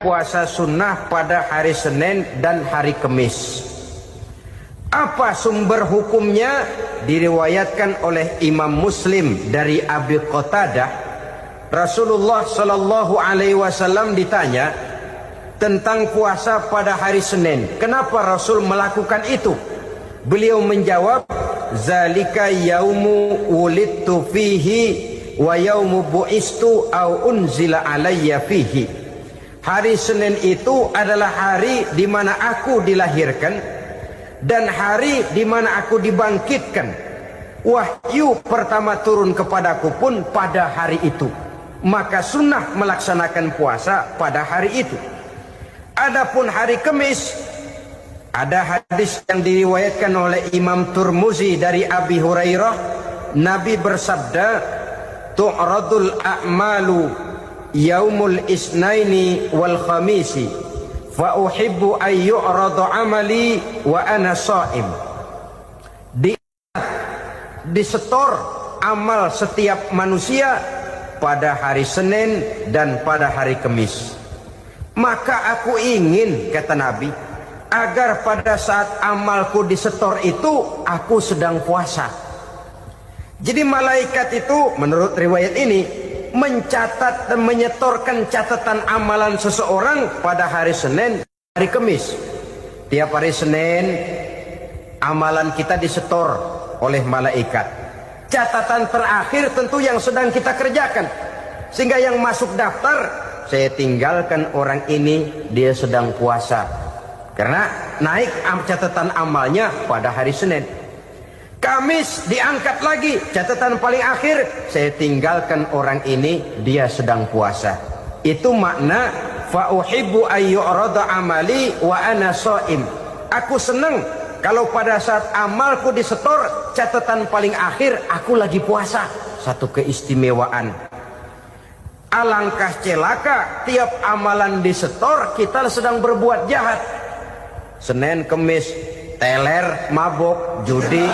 puasa sunnah pada hari Senin dan hari Kamis. Apa sumber hukumnya? Diriwayatkan oleh Imam Muslim dari Abi Qatadah, Rasulullah Shallallahu Alaihi Wasallam ditanya tentang puasa pada hari Senin. Kenapa Rasul melakukan itu? Beliau menjawab, "Zalika yaumu wulidtu fihi wa yaumu bu'istu au unzila alayya fihi." Hari Senin itu adalah hari di mana aku dilahirkan dan hari di mana aku dibangkitkan. Wahyu pertama turun kepadaku pun pada hari itu. Maka sunnah melaksanakan puasa pada hari itu. Adapun hari Kamis, ada hadis yang diriwayatkan oleh Imam Turmuzi dari Abi Hurairah, Nabi bersabda, "Tu'radul a'malu yaumul isnaini wal khamisi fa uhibbu ay yu'radu amali wa ana sha'im." Disetor amal setiap manusia pada hari Senin dan pada hari Kamis. Maka aku ingin, kata Nabi, agar pada saat amalku disetor itu aku sedang puasa. Jadi malaikat itu menurut riwayat ini mencatat dan menyetorkan catatan amalan seseorang pada hari Senin, hari Kamis. Tiap hari Senin amalan kita disetor oleh malaikat. Catatan terakhir tentu yang sedang kita kerjakan, sehingga yang masuk daftar, saya tinggalkan orang ini, dia sedang puasa, karena naik catatan amalnya pada hari Senin. Kamis diangkat lagi, catatan paling akhir, saya tinggalkan orang ini, dia sedang puasa. Itu makna fa uhibbu ayyurada amali wa ana shaim. Aku senang kalau pada saat amalku disetor, catatan paling akhir aku lagi puasa. Satu keistimewaan. Alangkah celaka tiap amalan disetor kita sedang berbuat jahat. Senin, Kamis, teler, mabok, judi.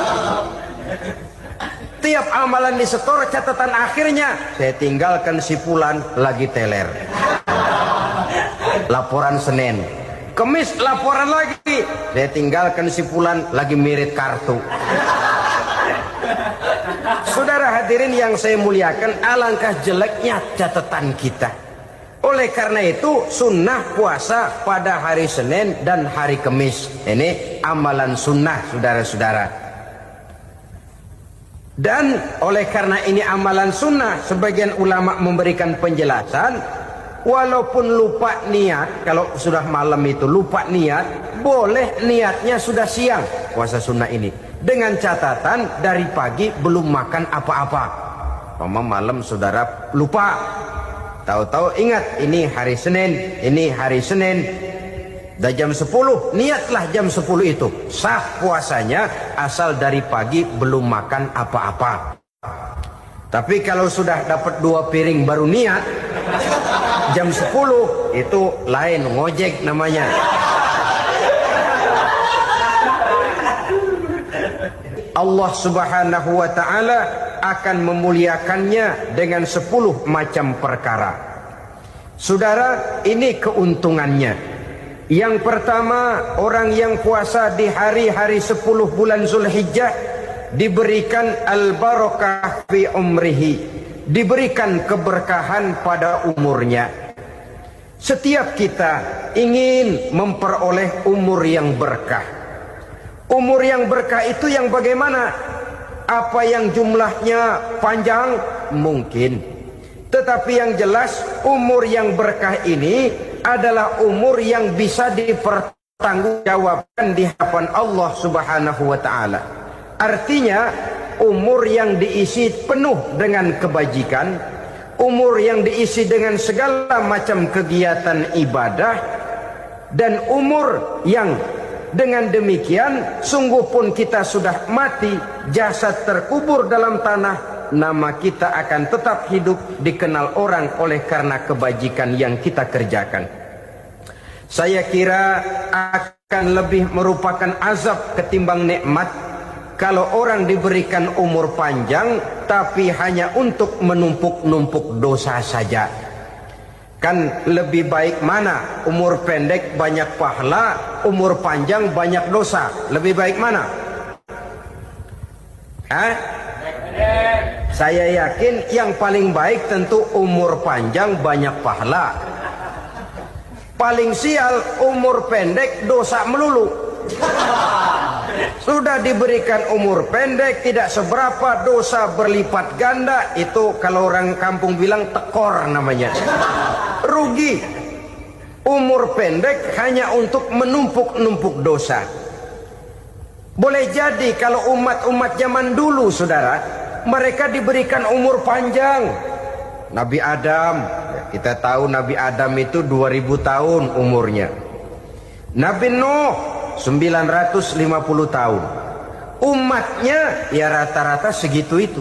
Tiap amalan disetor, catatan akhirnya saya tinggalkan si fulan lagi teler. Laporan Senin. Kamis laporan lagi, saya tinggalkan si fulan lagi mirip kartu. Saudara hadirin yang saya muliakan, alangkah jeleknya catatan kita. Oleh karena itu sunnah puasa pada hari Senin dan hari Kamis. Ini amalan sunnah, saudara-saudara. Dan oleh karena ini amalan sunnah, sebagian ulama memberikan penjelasan, walaupun lupa niat, kalau sudah malam itu lupa niat, boleh niatnya sudah siang puasa sunnah ini, dengan catatan dari pagi belum makan apa-apa. Malam saudara lupa, tahu-tahu ingat ini hari Senin, ini hari Senin, dah jam 10, niatlah jam 10 itu, sah puasanya asal dari pagi belum makan apa-apa. Tapi kalau sudah dapat 2 piring baru niat, jam 10 itu lain, ngojek namanya. Allah Subhanahu wa ta'ala akan memuliakannya dengan 10 macam perkara. Saudara, ini keuntungannya. Yang pertama, orang yang puasa di hari-hari 10 bulan Zulhijjah diberikan al-barakah fi umrihi, diberikan keberkahan pada umurnya. Setiap kita ingin memperoleh umur yang berkah. Umur yang berkah itu yang bagaimana? Apa yang jumlahnya panjang? Mungkin. Tetapi yang jelas umur yang berkah ini adalah umur yang bisa dipertanggungjawabkan di hadapan Allah Subhanahu wa ta'ala. Artinya umur yang diisi penuh dengan kebajikan, umur yang diisi dengan segala macam kegiatan ibadah, dan umur yang dengan demikian sungguh pun kita sudah mati, jasad terkubur dalam tanah, nama kita akan tetap hidup, dikenal orang oleh karena kebajikan yang kita kerjakan. Saya kira akan lebih merupakan azab ketimbang nikmat kalau orang diberikan umur panjang tapi hanya untuk menumpuk-numpuk dosa saja. Kan lebih baik mana? Umur pendek banyak pahala, umur panjang banyak dosa. Lebih baik mana? Hah? Saya yakin yang paling baik tentu umur panjang banyak pahala. Paling sial umur pendek dosa melulu. Sudah diberikan umur pendek tidak seberapa, dosa berlipat ganda. Itu kalau orang kampung bilang tekor namanya. Rugi. Umur pendek hanya untuk menumpuk-numpuk dosa. Boleh jadi kalau umat-umat zaman dulu saudara, mereka diberikan umur panjang. Nabi Adam, kita tahu Nabi Adam itu 2000 tahun umurnya. Nabi Nuh 950 tahun. Umatnya ya rata-rata segitu itu.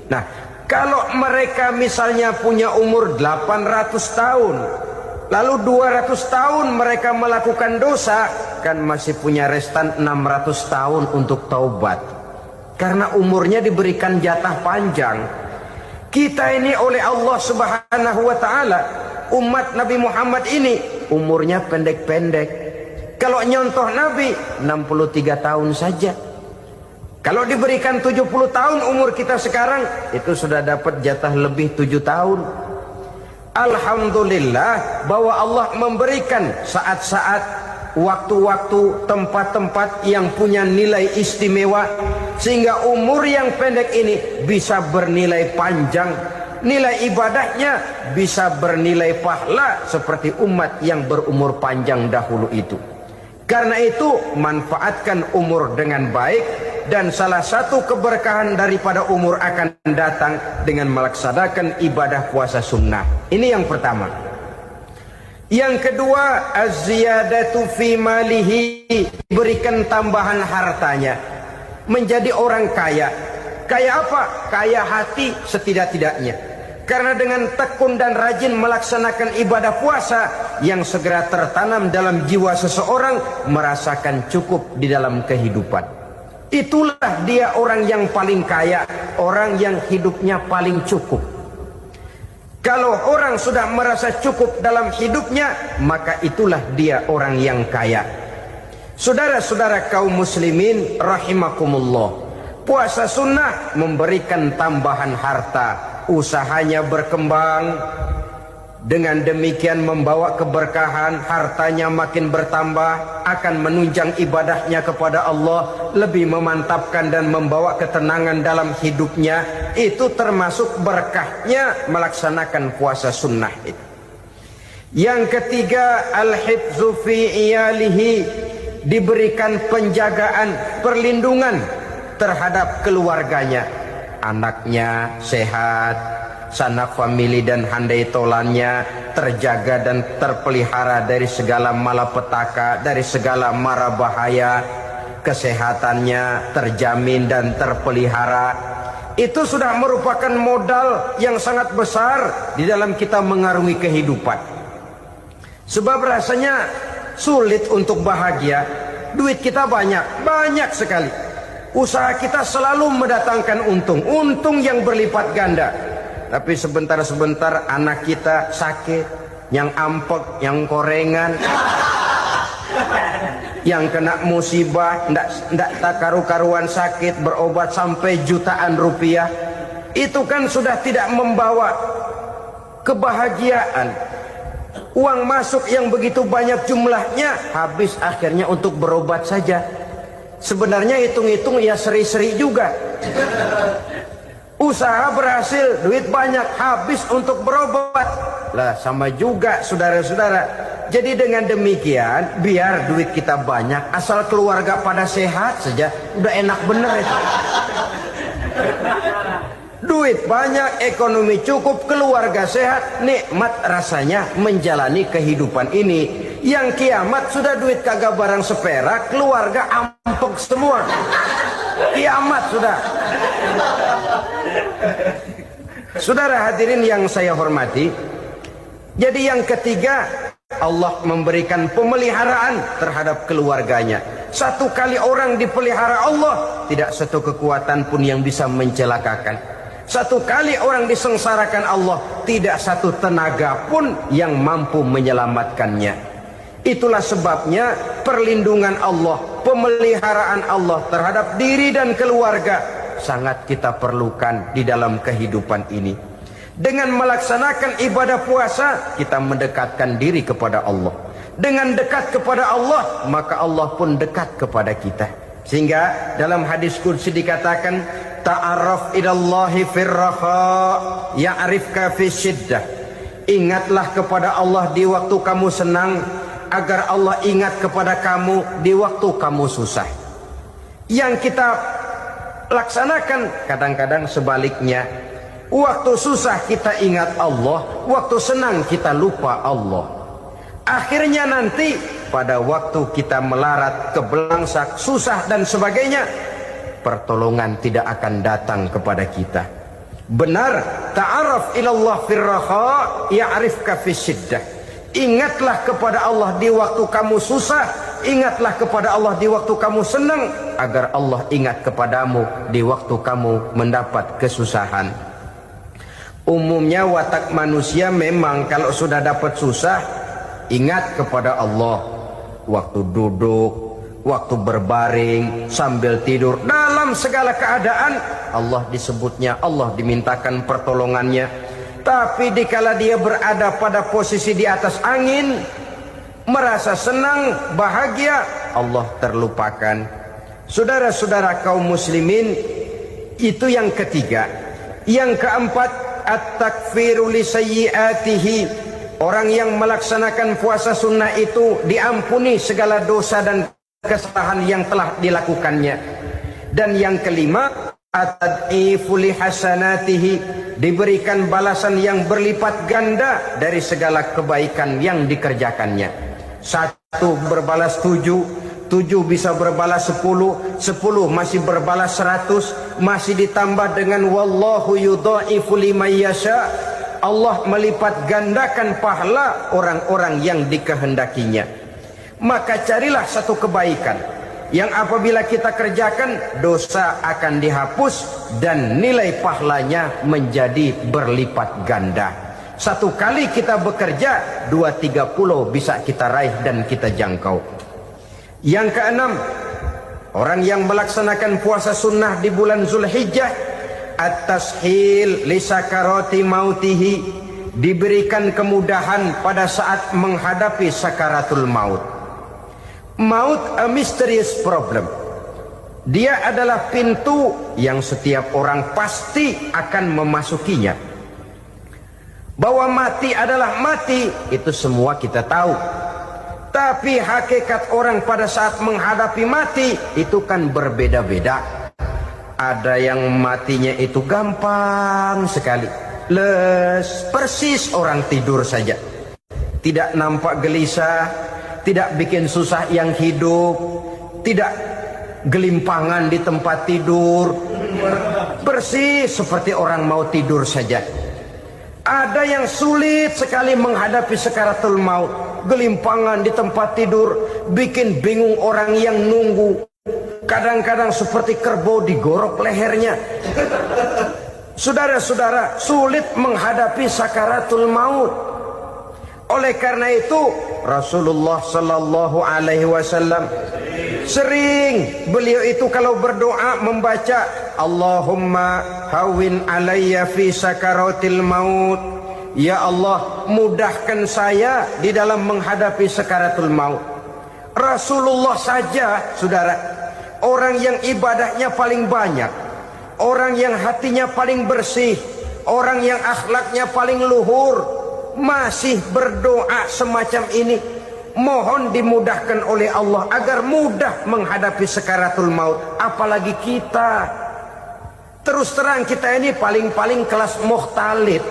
Nah, kalau mereka misalnya punya umur 800 tahun, lalu 200 tahun mereka melakukan dosa, kan masih punya restan 600 tahun untuk taubat. Karena umurnya diberikan jatah panjang. Kita ini oleh Allah Subhanahu wa taala, umat Nabi Muhammad ini umurnya pendek-pendek. Kalau nyontoh Nabi 63 tahun saja. Kalau diberikan 70 tahun umur kita sekarang, itu sudah dapat jatah lebih 7 tahun. Alhamdulillah bahwa Allah memberikan saat-saat, waktu-waktu, tempat-tempat yang punya nilai istimewa, sehingga umur yang pendek ini bisa bernilai panjang, nilai ibadahnya bisa bernilai pahala seperti umat yang berumur panjang dahulu itu. Karena itu manfaatkan umur dengan baik, dan salah satu keberkahan daripada umur akan datang dengan melaksanakan ibadah puasa sunnah. Ini yang pertama. Yang kedua, az-ziyadatu fi malihi, berikan tambahan hartanya, menjadi orang kaya. Kaya apa? Kaya hati setidak-tidaknya. Karena dengan tekun dan rajin melaksanakan ibadah puasa, yang segera tertanam dalam jiwa seseorang merasakan cukup di dalam kehidupan. Itulah dia orang yang paling kaya, orang yang hidupnya paling cukup. Kalau orang sudah merasa cukup dalam hidupnya, maka itulah dia orang yang kaya. Saudara-saudara kaum muslimin rahimakumullah, puasa sunnah memberikan tambahan harta, usahanya berkembang, dengan demikian membawa keberkahan, hartanya makin bertambah, akan menunjang ibadahnya kepada Allah, lebih memantapkan dan membawa ketenangan dalam hidupnya. Itu termasuk berkahnya melaksanakan puasa sunnah itu. Yang ketiga, al-hifzu fi iyalihi, diberikan penjagaan, perlindungan terhadap keluarganya, anaknya sehat, sanak famili dan handai tolannya terjaga dan terpelihara dari segala malapetaka, dari segala mara bahaya, kesehatannya terjamin dan terpelihara. Itu sudah merupakan modal yang sangat besar di dalam kita mengarungi kehidupan. Sebab rasanya sulit untuk bahagia, duit kita banyak sekali, usaha kita selalu mendatangkan untung yang berlipat ganda. Tapi sebentar-sebentar anak kita sakit, yang ampek, yang korengan, yang kena musibah, ndak tak karu-karuan sakit, berobat sampai jutaan rupiah. Itu kan sudah tidak membawa kebahagiaan. Uang masuk yang begitu banyak jumlahnya, habis akhirnya untuk berobat saja. Sebenarnya hitung-hitung ya seri-seri juga. Usaha berhasil, duit banyak, habis untuk berobat. Lah sama juga saudara-saudara. Jadi dengan demikian, biar duit kita banyak, asal keluarga pada sehat saja, udah enak bener itu. Duit banyak, ekonomi cukup, keluarga sehat, nikmat rasanya menjalani kehidupan ini. Yang kiamat sudah duit kagak barang seperak, keluarga ampek semua. Kiamat sudah. Saudara hadirin yang saya hormati, jadi yang ketiga, Allah memberikan pemeliharaan terhadap keluarganya. Satu kali orang dipelihara Allah, tidak satu kekuatan pun yang bisa mencelakakan. Satu kali orang disengsarakan Allah, tidak satu tenaga pun yang mampu menyelamatkannya. Itulah sebabnya perlindungan Allah, pemeliharaan Allah terhadap diri dan keluarga sangat kita perlukan di dalam kehidupan ini. Dengan melaksanakan ibadah puasa, kita mendekatkan diri kepada Allah. Dengan dekat kepada Allah, maka Allah pun dekat kepada kita. Sehingga dalam hadis qudsi dikatakan, ta'arraf ilallahi firraha ya'rifka fi syiddah. Ingatlah kepada Allah di waktu kamu senang, agar Allah ingat kepada kamu di waktu kamu susah. Yang kita laksanakan kadang-kadang sebaliknya. Waktu susah kita ingat Allah, waktu senang kita lupa Allah. Akhirnya nanti pada waktu kita melarat, kebelangsak, susah dan sebagainya, pertolongan tidak akan datang kepada kita. Benar, ta'arraf ilallah firraha ya'rifka fi syiddah. Ingatlah kepada Allah di waktu kamu susah, ingatlah kepada Allah di waktu kamu senang, agar Allah ingat kepadamu di waktu kamu mendapat kesusahan. Umumnya watak manusia memang kalau sudah dapat susah, ingat kepada Allah. Waktu duduk, waktu berbaring, sambil tidur, dalam segala keadaan Allah disebutnya, Allah dimintakan pertolongannya. Tapi dikala dia berada pada posisi di atas angin, merasa senang, bahagia, Allah terlupakan. Saudara-saudara kaum muslimin, itu yang ketiga. Yang keempat, at-takfiru li sayyiatihi. Orang yang melaksanakan puasa sunnah itu diampuni segala dosa dan kesalahan yang telah dilakukannya. Dan yang kelima, at-tad'ifu li hasanatihi, diberikan balasan yang berlipat ganda dari segala kebaikan yang dikerjakannya. 1 berbalas 7, 7 bisa berbalas 10, 10 masih berbalas 100, masih ditambah dengan wallahu yudha'ifu liman yasha. Allah melipat gandakan pahala orang-orang yang dikehendakinya. Maka carilah satu kebaikan yang apabila kita kerjakan, dosa akan dihapus dan nilai pahalanya menjadi berlipat ganda. 1 kali kita bekerja, 2-3 pulau bisa kita raih dan kita jangkau. Yang keenam, orang yang melaksanakan puasa sunnah di bulan Zulhijjah, at-tashil li sakarati mautihi, diberikan kemudahan pada saat menghadapi sakaratul maut. Maut a mysterious problem. Dia adalah pintu yang setiap orang pasti akan memasukinya. Bahwa mati adalah mati, itu semua kita tahu. Tapi hakikat orang pada saat menghadapi mati itu kan berbeda-beda. Ada yang matinya itu gampang sekali, persis orang tidur saja, tidak nampak gelisah, tidak bikin susah yang hidup, tidak gelimpangan di tempat tidur, persis seperti orang mau tidur saja. Ada yang sulit sekali menghadapi sakaratul maut, gelimpangan di tempat tidur, bikin bingung orang yang nunggu. Kadang-kadang seperti kerbau digorok lehernya. Saudara-saudara, sulit menghadapi sakaratul maut. Oleh karena itu Rasulullah sallallahu alaihi wasallam sering beliau itu kalau berdoa membaca Allahumma hawin alayya fi sakaratil maut. Ya Allah, mudahkan saya di dalam menghadapi sakaratul maut. Rasulullah saja, saudara, orang yang ibadahnya paling banyak, orang yang hatinya paling bersih, orang yang akhlaknya paling luhur, masih berdoa semacam ini. Mohon dimudahkan oleh Allah agar mudah menghadapi sakaratul maut. Apalagi kita, terus terang kita ini paling-paling kelas muhtalid,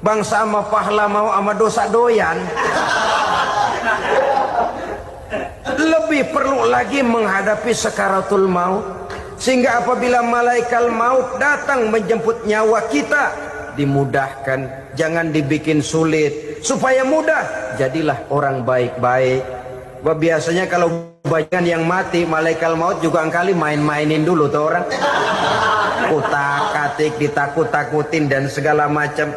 bangsa sama pahala mau sama dosa doyan. Lebih perlu lagi menghadapi sakaratul maut, sehingga apabila malaikat maut datang menjemput nyawa kita, dimudahkan, jangan dibikin sulit, supaya mudah. Jadilah orang baik-baik. Biasanya kalau banyak yang mati, malaikat maut juga kali main-mainin dulu tuh orang. Kutak-katik, ditakut-takutin dan segala macam.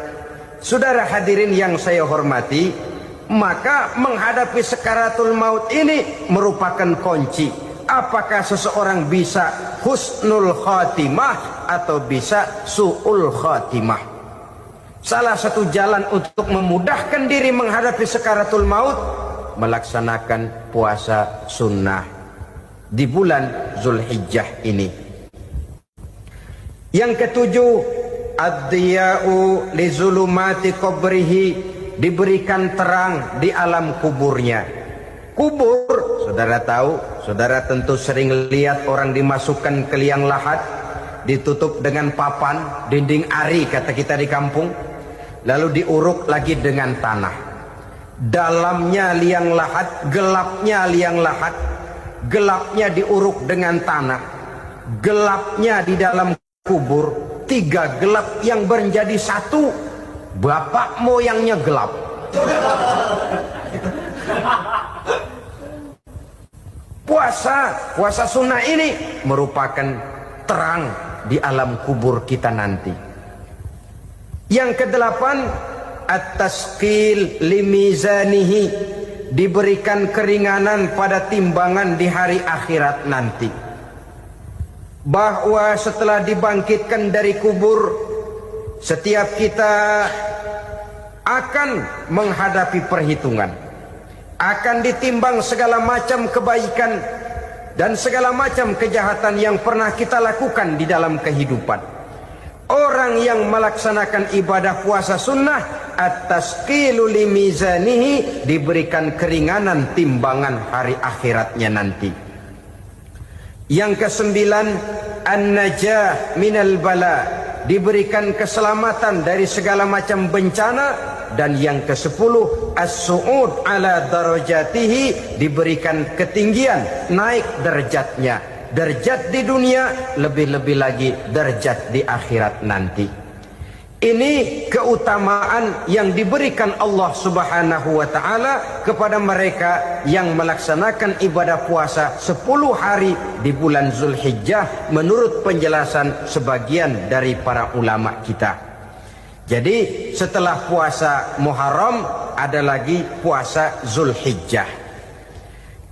Saudara hadirin yang saya hormati, maka menghadapi sakaratul maut ini merupakan kunci. Apakah seseorang bisa husnul khatimah atau bisa su'ul khatimah? Salah satu jalan untuk memudahkan diri menghadapi sakaratul maut, melaksanakan puasa sunnah di bulan Zulhijjah ini. Yang ketujuh, ad-diya'u li zulumati qabrihi, diberikan terang di alam kuburnya. Kubur, saudara tahu, saudara tentu sering lihat orang dimasukkan ke liang lahat, ditutup dengan papan, dinding ari kata kita di kampung, lalu diuruk lagi dengan tanah. Dalamnya liang lahat, gelapnya liang lahat, gelapnya diuruk dengan tanah, gelapnya di dalam kubur, tiga gelap yang menjadi satu. Bapak moyangnya gelap. Puasa sunnah ini merupakan terang di alam kubur kita nanti. Yang kedelapan, at-tasqil limizanihi, diberikan keringanan pada timbangan di hari akhirat nanti. Bahwa setelah dibangkitkan dari kubur, setiap kita akan menghadapi perhitungan. Akan ditimbang segala macam kebaikan dan segala macam kejahatan yang pernah kita lakukan di dalam kehidupan. Orang yang melaksanakan ibadah puasa sunnah, at-tasqilu limizanihi, diberikan keringanan timbangan hari akhiratnya nanti. Yang kesembilan, an-najah minal bala, diberikan keselamatan dari segala macam bencana. Dan yang ke-10, as-su'ud ala darajatihi, diberikan ketinggian, naik derajatnya, derajat di dunia, lebih-lebih lagi derajat di akhirat nanti. Ini keutamaan yang diberikan Allah Subhanahu wa ta'ala kepada mereka yang melaksanakan ibadah puasa 10 hari di bulan Zulhijjah menurut penjelasan sebagian dari para ulama kita. Jadi setelah puasa Muharram ada lagi puasa Zulhijjah.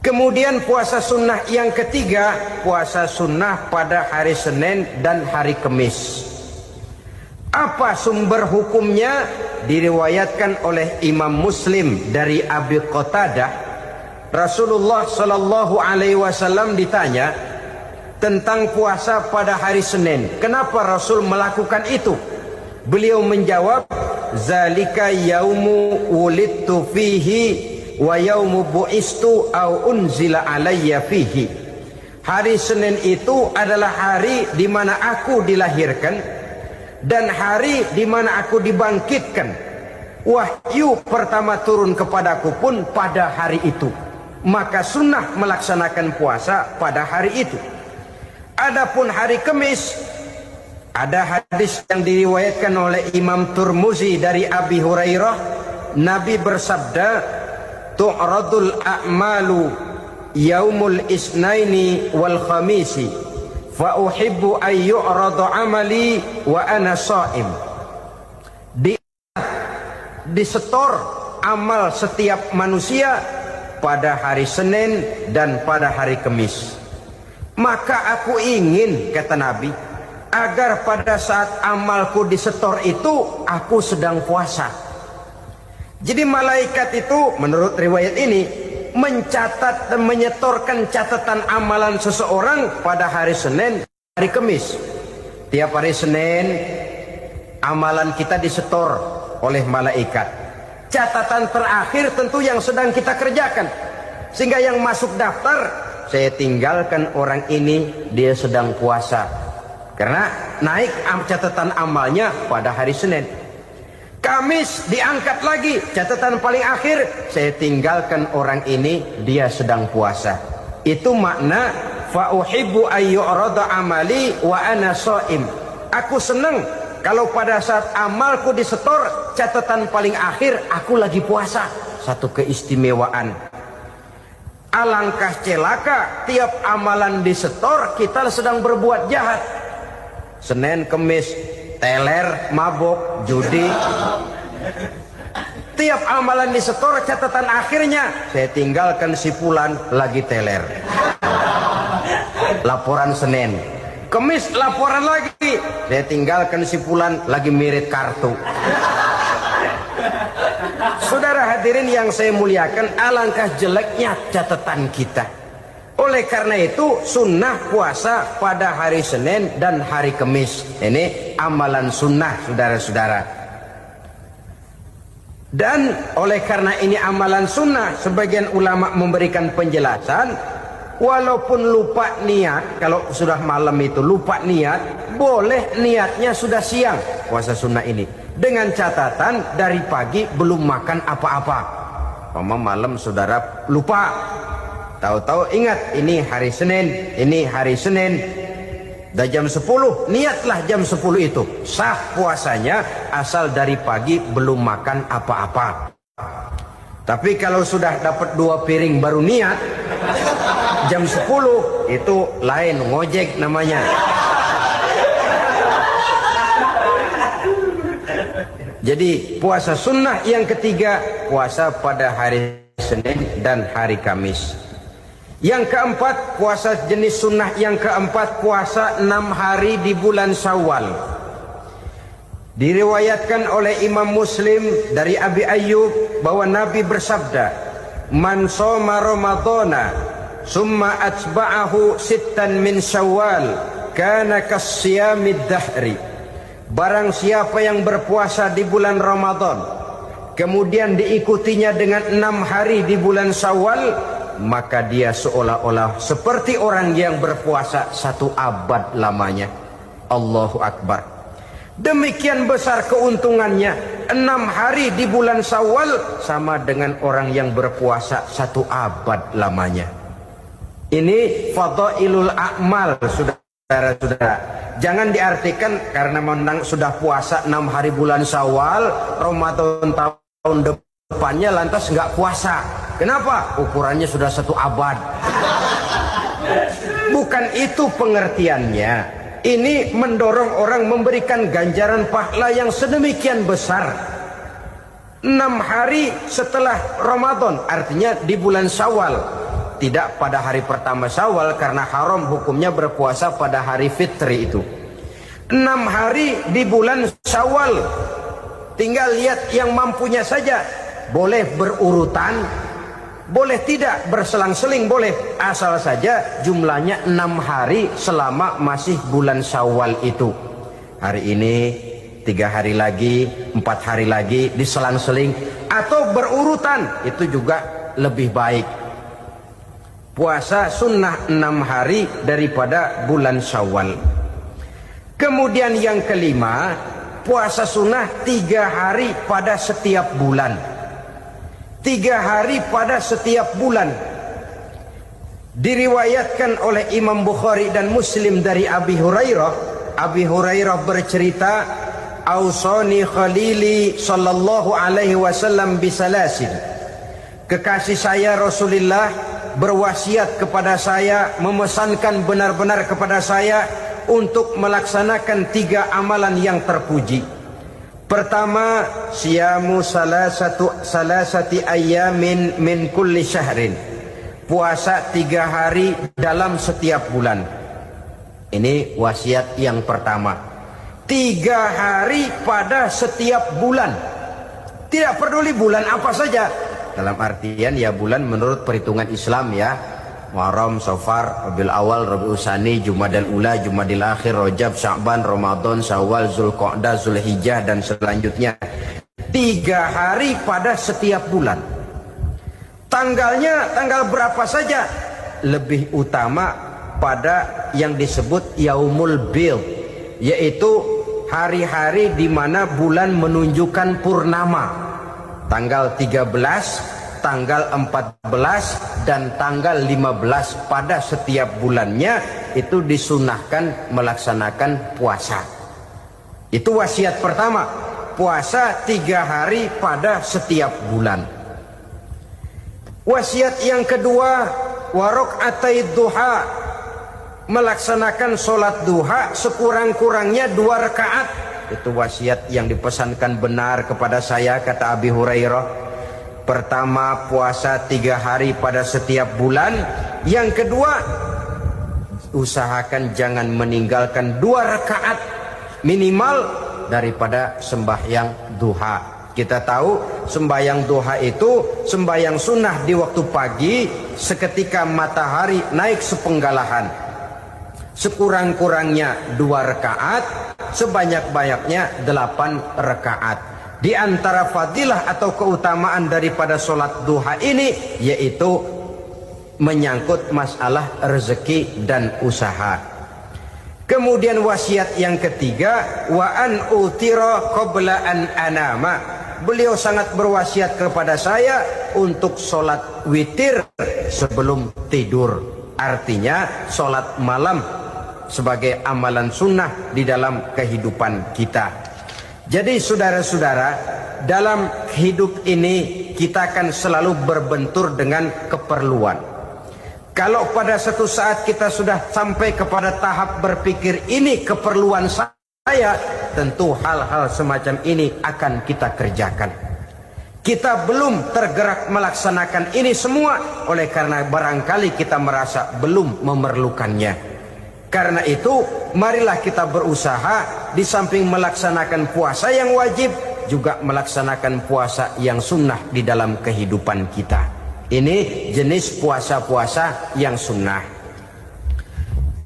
Kemudian puasa sunnah yang ketiga, puasa sunnah pada hari Senin dan hari Kamis. Apa sumber hukumnya? Diriwayatkan oleh Imam Muslim dari Abi Qatadah, Rasulullah Shallallahu Alaihi Wasallam ditanya tentang puasa pada hari Senin. Kenapa Rasul melakukan itu? Beliau menjawab, zalika yaumu wulidtu fihi wa yaumu bu'istu au unzila alayya fihi. Hari Senin itu adalah hari di mana aku dilahirkan dan hari di mana aku dibangkitkan. Wahyu pertama turun kepadaku pun pada hari itu. Maka sunnah melaksanakan puasa pada hari itu. Adapun hari Kamis, ada hadis yang diriwayatkan oleh Imam Turmuzi dari Abi Hurairah, Nabi bersabda, tu'radul a'malu yaumul isnaini wal khamisi fa uhibbu ay yu'rada amali wa ana sha'im. Disetor amal setiap manusia pada hari Senin dan pada hari Kamis. Maka aku ingin, kata Nabi, agar pada saat amalku disetor itu aku sedang puasa. Jadi malaikat itu menurut riwayat ini mencatat dan menyetorkan catatan amalan seseorang pada hari Senin, hari Kamis. Tiap hari Senin amalan kita disetor oleh malaikat. Catatan terakhir tentu yang sedang kita kerjakan. Sehingga yang masuk daftar, saya tinggalkan orang ini, dia sedang puasa. Karena naik catatan amalnya pada hari Senin. Kamis diangkat lagi, catatan paling akhir, saya tinggalkan orang ini, dia sedang puasa. Itu makna fa uhibbu ay yu'rada amali wa ana shaim. Aku senang kalau pada saat amalku disetor, catatan paling akhir aku lagi puasa. Satu keistimewaan. Alangkah celaka tiap amalan disetor kita sedang berbuat jahat. Senin, Kemis, teler, mabok, judi. Tiap amalan disetor, catatan akhirnya saya tinggalkan si fulan lagi teler. Laporan Senin. Kemis laporan lagi, saya tinggalkan si fulan lagi mirip kartu. Saudara hadirin yang saya muliakan, alangkah jeleknya catatan kita. Oleh karena itu sunnah puasa pada hari Senin dan hari Kemis. Ini amalan sunnah saudara-saudara. Dan oleh karena ini amalan sunnah, sebagian ulama memberikan penjelasan, walaupun lupa niat, kalau sudah malam itu lupa niat, boleh niatnya sudah siang puasa sunnah ini, dengan catatan dari pagi belum makan apa-apa. Malam saudara lupa, tahu-tahu ingat ini hari Senin, dah jam 10, niatlah jam 10 itu, sah puasanya asal dari pagi belum makan apa-apa. Tapi kalau sudah dapat 2 piring baru niat, jam 10 itu lain, ngojek namanya. Jadi puasa sunnah yang ketiga, puasa pada hari Senin dan hari Kamis. Yang keempat, puasa jenis sunnah yang keempat, puasa 6 hari di bulan Syawal. Diriwayatkan oleh Imam Muslim dari Abi Ayyub bahwa Nabi bersabda, "Man shoma Ramadhana summa atba'ahu sittan min Syawal kana kasyamid dahri." Barang siapa yang berpuasa di bulan Ramadan, kemudian diikutinya dengan 6 hari di bulan Syawal, maka dia seolah-olah seperti orang yang berpuasa 1 abad lamanya. Allahu Akbar. Demikian besar keuntungannya. 6 hari di bulan Syawal sama dengan orang yang berpuasa 1 abad lamanya. Ini fadailul a'mal, saudara-saudara. Jangan diartikan karena menang sudah puasa 6 hari bulan Syawal, Ramadan tahun depannya lantas nggak puasa. Kenapa? Ukurannya sudah 1 abad. Bukan itu pengertiannya. Ini mendorong orang memberikan ganjaran pahala yang sedemikian besar. 6 hari setelah Ramadan, artinya di bulan Syawal. Tidak pada hari pertama Syawal karena haram hukumnya berpuasa pada hari fitri itu. 6 hari di bulan Syawal. Tinggal lihat yang mampunya saja. Boleh berurutan, boleh tidak berselang-seling, boleh. Asal saja jumlahnya 6 hari selama masih bulan Syawal itu. Hari ini 3 hari lagi, 4 hari lagi, diselang-seling atau berurutan, itu juga lebih baik. Puasa sunnah 6 hari daripada bulan Syawal. Kemudian yang kelima, puasa sunnah 3 hari pada setiap bulan. 3 hari pada setiap bulan. Diriwayatkan oleh Imam Bukhari dan Muslim dari Abi Hurairah. Abi Hurairah bercerita, "Ausani khalili sallallahu alaihi wasallam bisalasin." Kekasih saya Rasulullah berwasiat kepada saya, memesankan benar-benar kepada saya untuk melaksanakan 3 amalan yang terpuji. Pertama, siyamu salasati ayyamin min kulli syahrin. Puasa 3 hari dalam setiap bulan. Ini wasiat yang pertama. 3 hari pada setiap bulan. Tidak peduli bulan apa saja. Dalam artian ya bulan menurut perhitungan Islam ya. Muharram, Safar, Rabiul Awal, Rabiul Tsani, Jumadal Ula, Jumadil Akhir, Rajab, Sya'ban, Ramadan, Syawal, Zulqa'dah, Zulhijjah dan selanjutnya. 3 hari pada setiap bulan. Tanggalnya tanggal berapa saja. Lebih utama pada yang disebut Yaumul Bid, yaitu hari-hari di mana bulan menunjukkan purnama. Tanggal 13, tanggal 14 dan tanggal 15 pada setiap bulannya itu disunahkan melaksanakan puasa. Itu wasiat pertama, puasa 3 hari pada setiap bulan. Wasiat yang kedua, wa raka'atai duha, melaksanakan sholat duha sekurang-kurangnya 2 rakaat. Itu wasiat yang dipesankan benar kepada saya, kata Abi Hurairah. Pertama, puasa 3 hari pada setiap bulan. Yang kedua, usahakan jangan meninggalkan 2 rakaat minimal daripada sembahyang duha. Kita tahu sembahyang duha itu sembahyang sunnah di waktu pagi seketika matahari naik sepenggalahan. Sekurang-kurangnya 2 rakaat, sebanyak-banyaknya 8 rakaat. Di antara fadilah atau keutamaan daripada sholat duha ini yaitu menyangkut masalah rezeki dan usaha. Kemudian wasiat yang ketiga, wa an utira qabla an anama. Beliau sangat berwasiat kepada saya untuk sholat witir sebelum tidur. Artinya sholat malam sebagai amalan sunnah di dalam kehidupan kita. Jadi saudara-saudara, dalam hidup ini kita akan selalu berbentur dengan keperluan. Kalau pada satu saat kita sudah sampai kepada tahap berpikir ini keperluan saya, tentu hal-hal semacam ini akan kita kerjakan. Kita belum tergerak melaksanakan ini semua oleh karena barangkali kita merasa belum memerlukannya. Karena itu marilah kita berusaha di samping melaksanakan puasa yang wajib juga melaksanakan puasa yang sunnah di dalam kehidupan kita. Ini jenis puasa-puasa yang sunnah.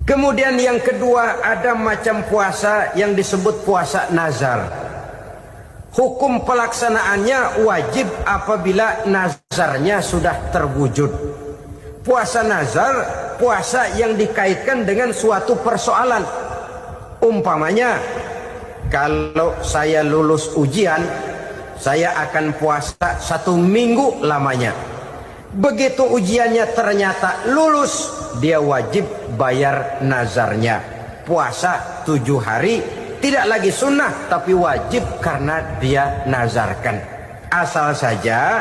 Kemudian yang kedua, ada macam puasa yang disebut puasa nazar. Hukum pelaksanaannya wajib apabila nazarnya sudah terwujud. Puasa nazar, puasa yang dikaitkan dengan suatu persoalan. Umpamanya, kalau saya lulus ujian, saya akan puasa 1 minggu lamanya. Begitu ujiannya ternyata lulus, dia wajib bayar nazarnya. Puasa 7 hari, tidak lagi sunnah tapi wajib karena dia nazarkan. Asal saja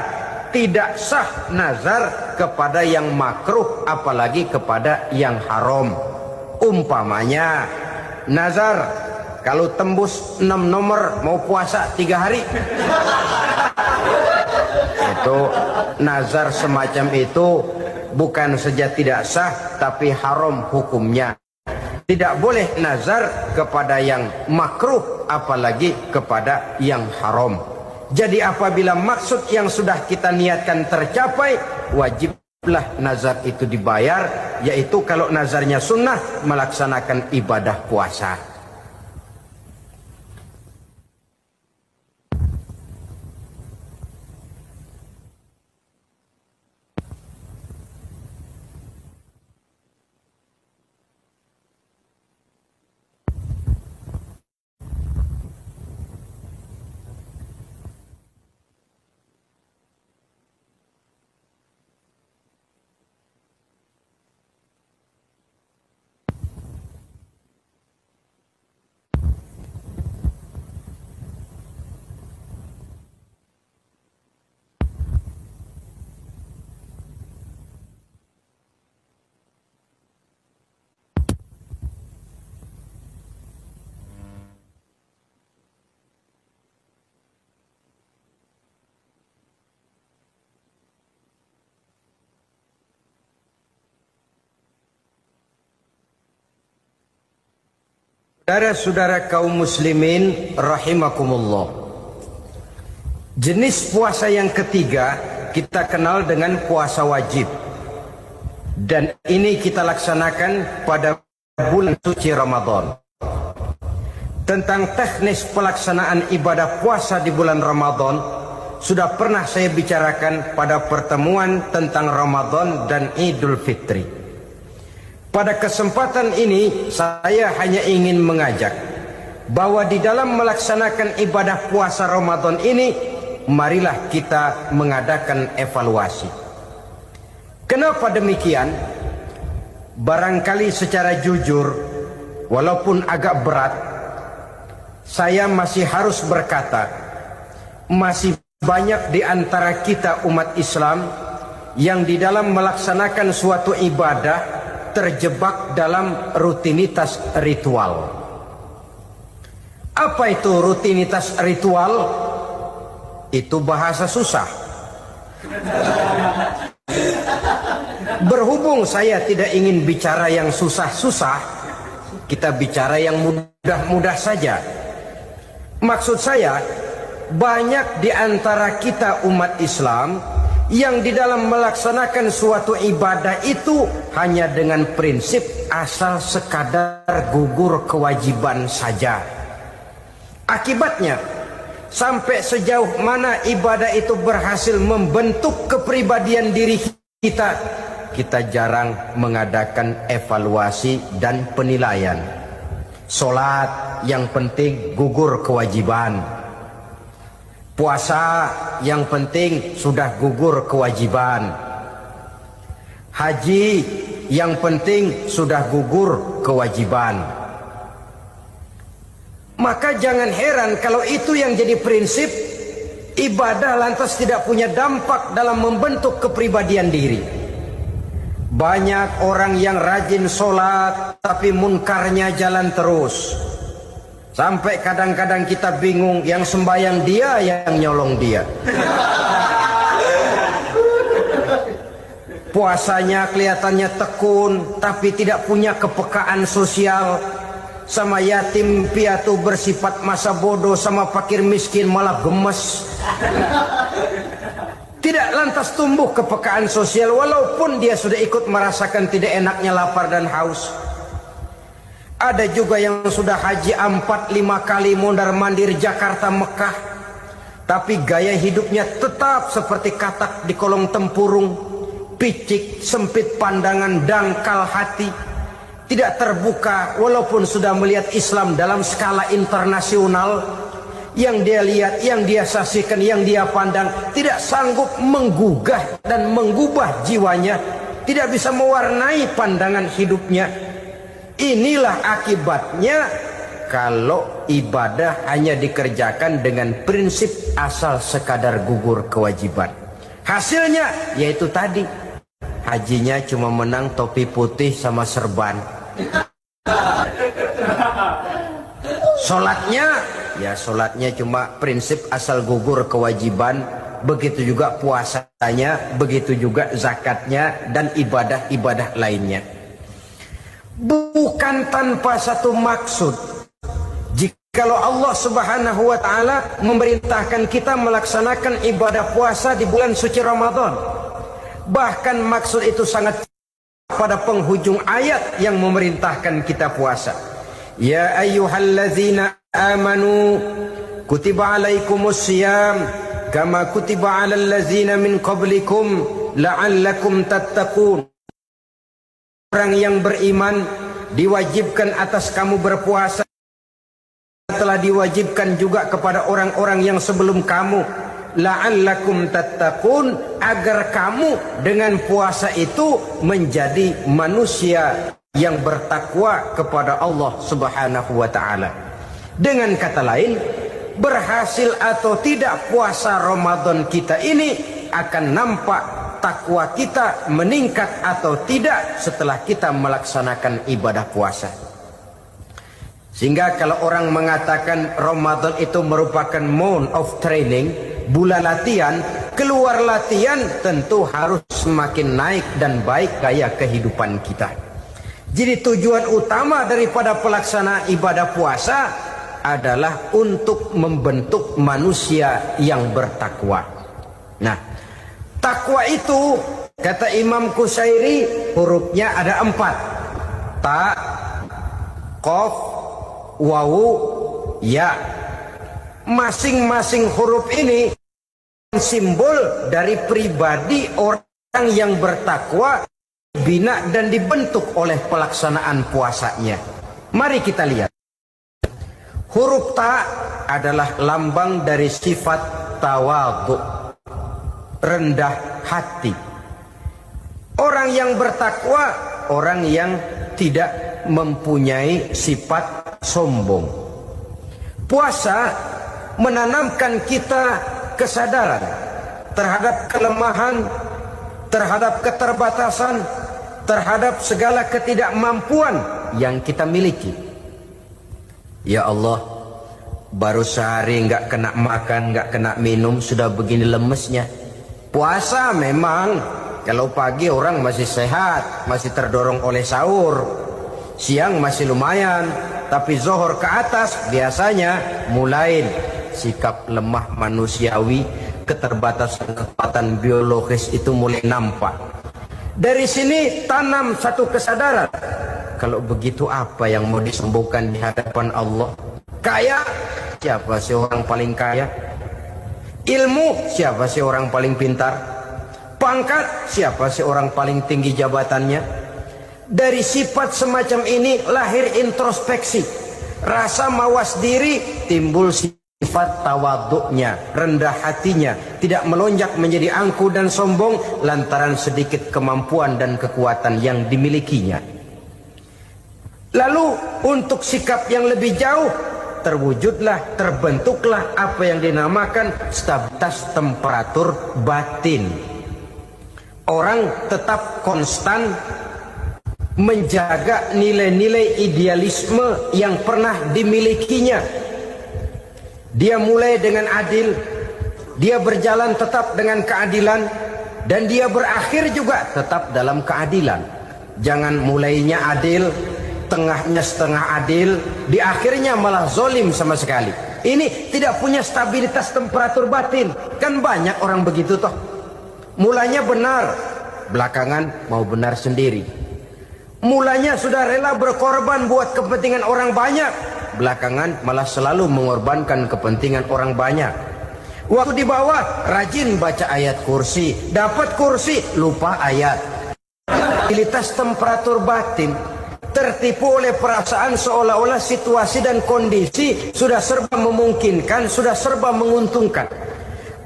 tidak sah nazar kepada yang makruh apalagi kepada yang haram. Umpamanya nazar kalau tembus 6 nomor mau puasa 3 hari. Itu nazar semacam itu bukan saja tidak sah tapi haram hukumnya. Tidak boleh nazar kepada yang makruh apalagi kepada yang haram. Jadi apabila maksud yang sudah kita niatkan tercapai, wajiblah nazar itu dibayar, yaitu kalau nazarnya sunnah melaksanakan ibadah puasa. Saudara-saudara kaum muslimin rahimakumullah. Jenis puasa yang ketiga kita kenal dengan puasa wajib. Dan ini kita laksanakan pada bulan suci Ramadan. Tentang teknis pelaksanaan ibadah puasa di bulan Ramadan sudah pernah saya bicarakan pada pertemuan tentang Ramadan dan Idul Fitri. Pada kesempatan ini saya hanya ingin mengajak bahwa di dalam melaksanakan ibadah puasa Ramadan ini marilah kita mengadakan evaluasi. Kenapa demikian? Barangkali secara jujur walaupun agak berat saya masih harus berkata masih banyak di antara kita umat Islam yang di dalam melaksanakan suatu ibadah terjebak dalam rutinitas ritual. Apa itu rutinitas ritual? Itu bahasa susah. Berhubung saya tidak ingin bicara yang susah-susah, kita bicara yang mudah-mudah saja. Maksud saya, banyak di antara kita umat Islam yang di dalam melaksanakan suatu ibadah itu hanya dengan prinsip asal sekadar gugur kewajiban saja. Akibatnya, sampai sejauh mana ibadah itu berhasil membentuk kepribadian diri kita, kita jarang mengadakan evaluasi dan penilaian. Sholat yang penting gugur kewajiban. Puasa yang penting sudah gugur kewajiban. Haji yang penting sudah gugur kewajiban. Maka jangan heran kalau itu yang jadi prinsip, ibadah lantas tidak punya dampak dalam membentuk kepribadian diri. Banyak orang yang rajin sholat tapi munkarnya jalan terus. Sampai kadang-kadang kita bingung, yang sembahyang dia, yang nyolong dia. Puasanya kelihatannya tekun tapi tidak punya kepekaan sosial. Sama yatim piatu bersifat masa bodoh, sama fakir miskin malah gemes. Tidak lantas tumbuh kepekaan sosial walaupun dia sudah ikut merasakan tidak enaknya lapar dan haus. Ada juga yang sudah haji 4-5 kali mondar-mandir Jakarta Mekah, tapi gaya hidupnya tetap seperti katak di kolong tempurung, picik, sempit pandangan, dangkal hati, tidak terbuka walaupun sudah melihat Islam dalam skala internasional. Yang dia lihat, yang dia saksikan, yang dia pandang tidak sanggup menggugah dan menggubah jiwanya, tidak bisa mewarnai pandangan hidupnya. Inilah akibatnya kalau ibadah hanya dikerjakan dengan prinsip asal sekadar gugur kewajiban. Hasilnya yaitu tadi, hajinya cuma menang topi putih sama serban. Sholatnya cuma prinsip asal gugur kewajiban. Begitu juga puasanya, begitu juga zakatnya dan ibadah-ibadah lainnya. Bukan tanpa satu maksud. Jikalau Allah Subhanahu wa ta'ala memerintahkan kita melaksanakan ibadah puasa di bulan suci Ramadan, bahkan maksud itu sangat pada penghujung ayat yang memerintahkan kita puasa. Ya ayyuhallazina amanu kutiba alaikumus siyam kama kutiba alal ladzina min qablikum la'allakum tattaqun. Orang yang beriman diwajibkan atas kamu berpuasa, telah diwajibkan juga kepada orang-orang yang sebelum kamu, la'allakum tattaqun, agar kamu dengan puasa itu menjadi manusia yang bertakwa kepada Allah Subhanahu wa ta'ala. Dengan kata lain, berhasil atau tidak puasa Ramadan kita ini akan nampak takwa kita meningkat atau tidak setelah kita melaksanakan ibadah puasa. Sehingga kalau orang mengatakan Ramadan itu merupakan month of training, bulan latihan, keluar latihan tentu harus semakin naik dan baik gaya kehidupan kita. Jadi tujuan utama daripada pelaksana ibadah puasa adalah untuk membentuk manusia yang bertakwa. Nah, takwa itu kata Imam Qusairi hurufnya ada 4. Ta, qaf, wawu, ya. Masing-masing huruf ini simbol dari pribadi orang yang bertakwa, bina dan dibentuk oleh pelaksanaan puasanya. Mari kita lihat. Huruf ta adalah lambang dari sifat tawadhu, rendah hati. Orang yang bertakwa, orang yang tidak mempunyai sifat sombong. Puasa menanamkan kita kesadaran terhadap kelemahan, terhadap keterbatasan, terhadap segala ketidakmampuan yang kita miliki. Ya Allah, baru sehari nggak kena makan, nggak kena minum, sudah begini lemesnya. Puasa memang, kalau pagi orang masih sehat, masih terdorong oleh sahur, siang masih lumayan, tapi zuhur ke atas biasanya mulai sikap lemah manusiawi, keterbatasan kekuatan biologis itu mulai nampak. Dari sini tanam satu kesadaran, kalau begitu apa yang mau disembuhkan di hadapan Allah? Kaya, siapa sih orang paling kaya? Ilmu, siapa sih orang paling pintar? Pangkat, siapa sih orang paling tinggi jabatannya? Dari sifat semacam ini lahir introspeksi, rasa mawas diri, timbul sifat tawaduknya, rendah hatinya, tidak melonjak menjadi angkuh dan sombong lantaran sedikit kemampuan dan kekuatan yang dimilikinya. Lalu untuk sikap yang lebih jauh, terwujudlah, terbentuklah apa yang dinamakan stabilitas temperatur batin. Orang tetap konstan menjaga nilai-nilai idealisme yang pernah dimilikinya. Dia mulai dengan adil, dia berjalan tetap dengan keadilan, dan dia berakhir juga tetap dalam keadilan. Jangan mulainya adil, tengahnya setengah adil, di akhirnya malah zolim sama sekali. Ini tidak punya stabilitas temperatur batin. Kan banyak orang begitu toh. Mulanya benar, belakangan mau benar sendiri. Mulanya sudah rela berkorban buat kepentingan orang banyak, belakangan malah selalu mengorbankan kepentingan orang banyak. Waktu di bawah rajin baca ayat kursi, dapat kursi lupa ayat. Stabilitas temperatur batin, tertipu oleh perasaan seolah-olah situasi dan kondisi sudah serba memungkinkan, sudah serba menguntungkan.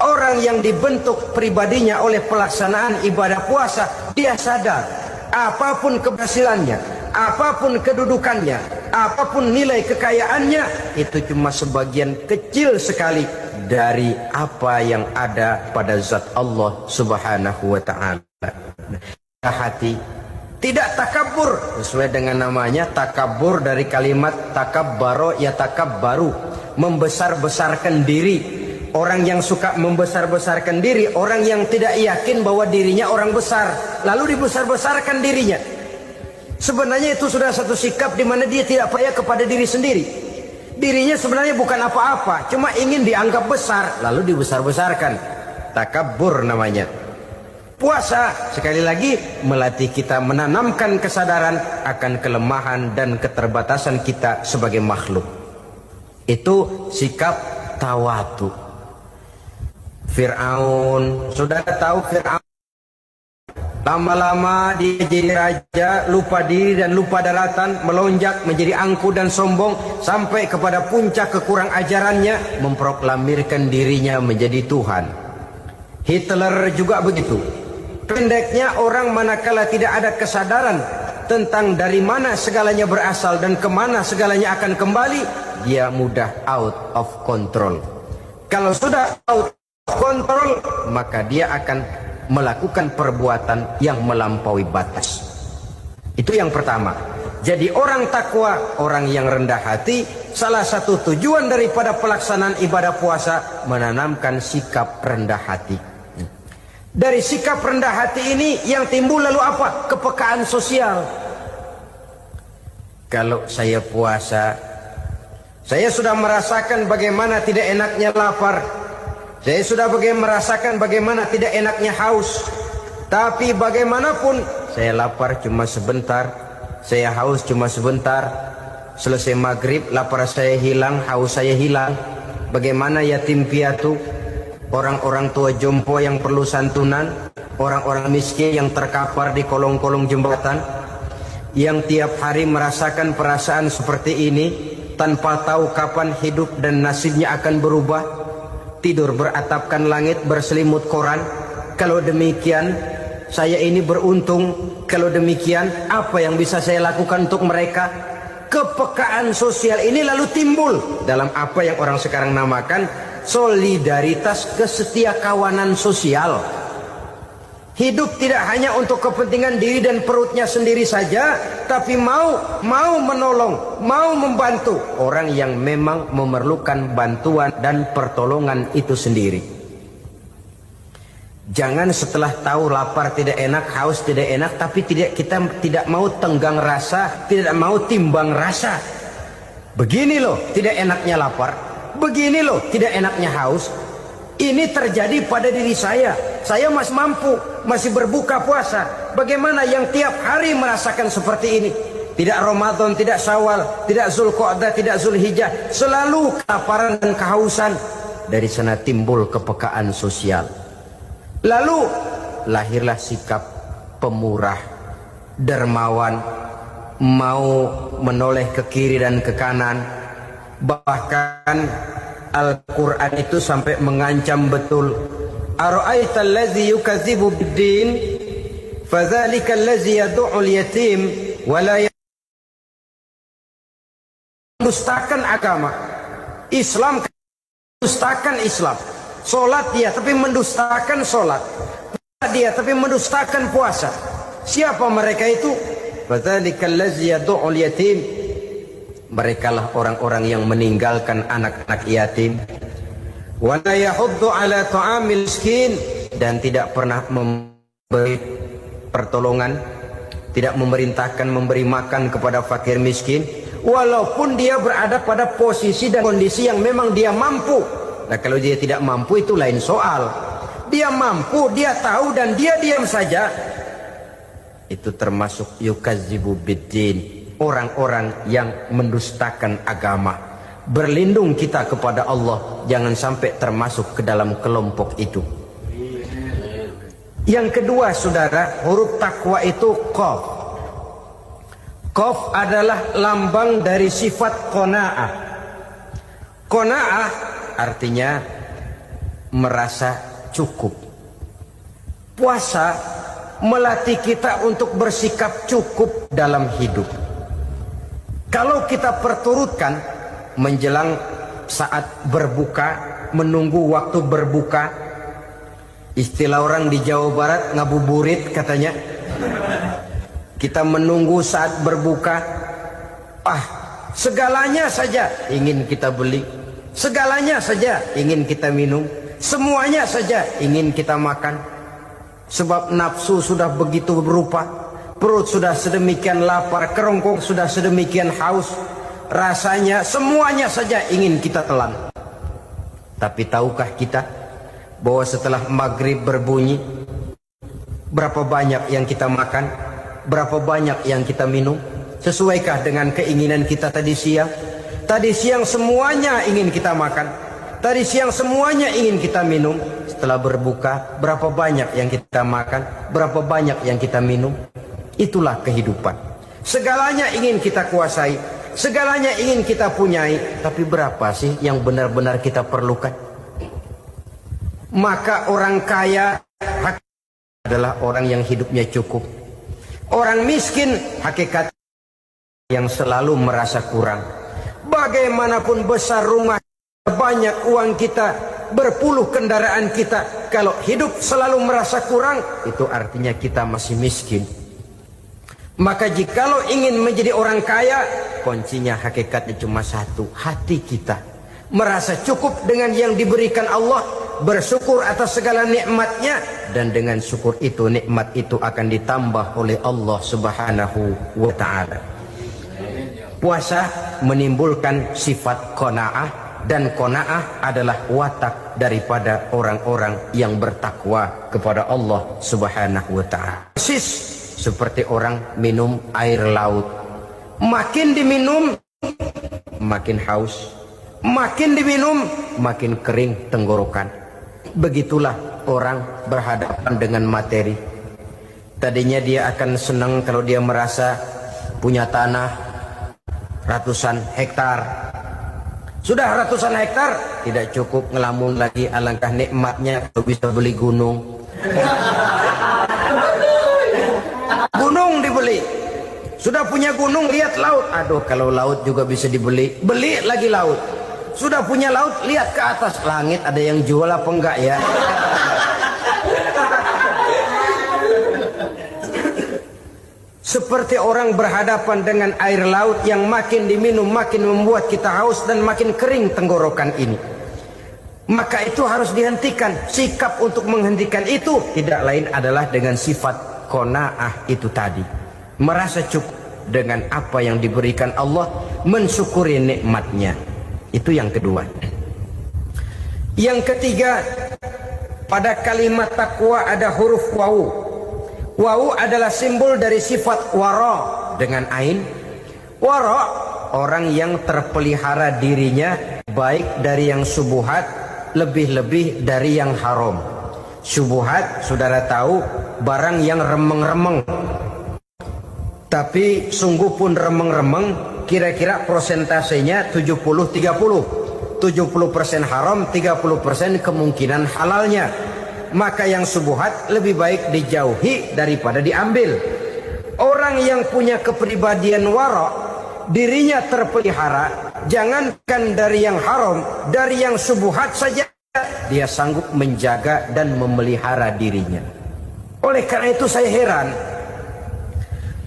Orang yang dibentuk pribadinya oleh pelaksanaan ibadah puasa, dia sadar apapun keberhasilannya, apapun kedudukannya, apapun nilai kekayaannya, itu cuma sebagian kecil sekali dari apa yang ada pada zat Allah Subhanahu wa ta'ala. Hati tidak takabur, sesuai dengan namanya takabur dari kalimat takabbaro ya takabbaru, membesar-besarkan diri. Orang yang suka membesar-besarkan diri, orang yang tidak yakin bahwa dirinya orang besar, lalu dibesar-besarkan dirinya. Sebenarnya itu sudah satu sikap di mana dia tidak percaya kepada diri sendiri. Dirinya sebenarnya bukan apa-apa, cuma ingin dianggap besar, lalu dibesar-besarkan. Takabbur namanya. Puasa sekali lagi melatih kita menanamkan kesadaran akan kelemahan dan keterbatasan kita sebagai makhluk. Itu sikap tawadu. Fir'aun, sudah tahu Fir'aun, lama-lama dia jadi raja, lupa diri dan lupa daratan, melonjak menjadi angkuh dan sombong sampai kepada puncak kekurang ajarannya, memproklamirkan dirinya menjadi Tuhan. Hitler juga begitu. Pendeknya orang manakala tidak ada kesadaran tentang dari mana segalanya berasal dan kemana segalanya akan kembali, dia mudah out of control. Kalau sudah out of control, maka dia akan melakukan perbuatan yang melampaui batas. Itu yang pertama. Jadi orang takwa, orang yang rendah hati, salah satu tujuan daripada pelaksanaan ibadah puasa menanamkan sikap rendah hati. Dari sikap rendah hati ini yang timbul lalu apa? Kepekaan sosial. Kalau saya puasa, saya sudah merasakan bagaimana tidak enaknya lapar. Saya sudah merasakan bagaimana tidak enaknya haus. Tapi bagaimanapun, saya lapar cuma sebentar, saya haus cuma sebentar. Selesai maghrib, lapar saya hilang, haus saya hilang. Bagaimana yatim piatu, orang-orang tua jompo yang perlu santunan, orang-orang miskin yang terkapar di kolong-kolong jembatan, yang tiap hari merasakan perasaan seperti ini, tanpa tahu kapan hidup dan nasibnya akan berubah. Tidur beratapkan langit, berselimut koran. Kalau demikian, saya ini beruntung. Kalau demikian, apa yang bisa saya lakukan untuk mereka? Kepekaan sosial ini lalu timbul dalam apa yang orang sekarang namakan solidaritas kesetiakawanan sosial. Hidup tidak hanya untuk kepentingan diri dan perutnya sendiri saja, tapi mau menolong, mau membantu orang yang memang memerlukan bantuan dan pertolongan itu sendiri. Jangan setelah tahu lapar tidak enak, haus tidak enak, tapi kita tidak mau tenggang rasa, tidak mau timbang rasa. Begini loh tidak enaknya lapar, begini loh tidak enaknya haus. Ini terjadi pada diri saya. Saya masih mampu, masih berbuka puasa. Bagaimana yang tiap hari merasakan seperti ini? Tidak Ramadan, tidak Syawal, tidak Zulqa'dah, tidak Zulhijjah. Selalu kelaparan dan kehausan. Dari sana timbul kepekaan sosial. Lalu lahirlah sikap pemurah, dermawan, mau menoleh ke kiri dan ke kanan. Bahkan Al-Quran itu sampai mengancam betul. Ara'aital ladzi yukadzibu bid-din fadzalika allazi yad'ul yatim wa la mendustakan agama. Islam mendustakan Islam. Salat dia tapi mendustakan salat. Puasa dia tapi mendustakan puasa. Siapa mereka itu? Fadzalika allazi yad'ul yatim. Merekalah orang-orang yang meninggalkan anak-anak yatim. Wa la yahuddu ala ta'amil miskin, dan tidak pernah memberi pertolongan, tidak memerintahkan memberi makan kepada fakir miskin, walaupun dia berada pada posisi dan kondisi yang memang dia mampu. Nah, kalau dia tidak mampu itu lain soal. Dia mampu, dia tahu dan dia diam saja. Itu termasuk yukadzibu biddin. Orang-orang yang mendustakan agama. Berlindung kita kepada Allah, jangan sampai termasuk ke dalam kelompok itu. Yang kedua saudara, huruf takwa itu qaf. Qaf adalah lambang dari sifat qanaah. Qanaah artinya merasa cukup. Puasa melatih kita untuk bersikap cukup dalam hidup. Kalau kita perturutkan menjelang saat berbuka, menunggu waktu berbuka, istilah orang di Jawa Barat ngabuburit katanya. Kita menunggu saat berbuka, segalanya saja ingin kita beli, segalanya saja ingin kita minum, semuanya saja ingin kita makan. Sebab nafsu sudah begitu berupa. Perut sudah sedemikian lapar, kerongkong sudah sedemikian haus. Rasanya semuanya saja ingin kita telan. Tapi tahukah kita bahwa setelah maghrib berbunyi, berapa banyak yang kita makan, berapa banyak yang kita minum? Sesuaikah dengan keinginan kita tadi siang? Tadi siang semuanya ingin kita makan, tadi siang semuanya ingin kita minum. Setelah berbuka, berapa banyak yang kita makan, berapa banyak yang kita minum? Itulah kehidupan. Segalanya ingin kita kuasai, segalanya ingin kita punyai, tapi berapa sih yang benar-benar kita perlukan? Maka orang kaya adalah orang yang hidupnya cukup. Orang miskin hakikat yang selalu merasa kurang. Bagaimanapun besar rumah, banyak uang kita, berpuluh kendaraan kita, kalau hidup selalu merasa kurang, itu artinya kita masih miskin. Maka jikalau ingin menjadi orang kaya, kuncinya hakikatnya cuma satu, hati kita merasa cukup dengan yang diberikan Allah, bersyukur atas segala nikmatnya, dan dengan syukur itu, nikmat itu akan ditambah oleh Allah Subhanahu wa ta'ala. Puasa menimbulkan sifat qanaah, dan qanaah adalah watak daripada orang-orang yang bertakwa kepada Allah Subhanahu wa ta'ala. Persis seperti orang minum air laut. Makin diminum, makin haus. Makin diminum, makin kering tenggorokan. Begitulah orang berhadapan dengan materi. Tadinya dia akan senang kalau dia merasa punya tanah ratusan hektar. Sudah ratusan hektar, tidak cukup ngelamun lagi, alangkah nikmatnya kalau bisa beli gunung. Gunung dibeli. Sudah punya gunung, lihat laut. Aduh, kalau laut juga bisa dibeli, beli lagi laut. Sudah punya laut, lihat ke atas langit, ada yang jual apa enggak ya? Seperti orang berhadapan dengan air laut yang makin diminum makin membuat kita haus dan makin kering tenggorokan ini. Maka itu harus dihentikan. Sikap untuk menghentikan itu tidak lain adalah dengan sifat qanaah itu tadi. Merasa cukup dengan apa yang diberikan Allah, mensyukuri nikmatnya. Itu yang kedua. Yang ketiga, pada kalimat takwa ada huruf wawu. Wawu adalah simbol dari sifat wara dengan ain. Wara, orang yang terpelihara dirinya baik dari yang subuhat, lebih-lebih dari yang haram. Syubhat, saudara tahu, barang yang remeng-remeng. Tapi sungguh pun remeng-remeng, kira-kira persentasenya 70-30. 70% haram, 30% kemungkinan halalnya. Maka yang syubhat lebih baik dijauhi daripada diambil. Orang yang punya kepribadian wara, dirinya terpelihara, jangankan dari yang haram, dari yang syubhat saja dia sanggup menjaga dan memelihara dirinya. Oleh karena itu saya heran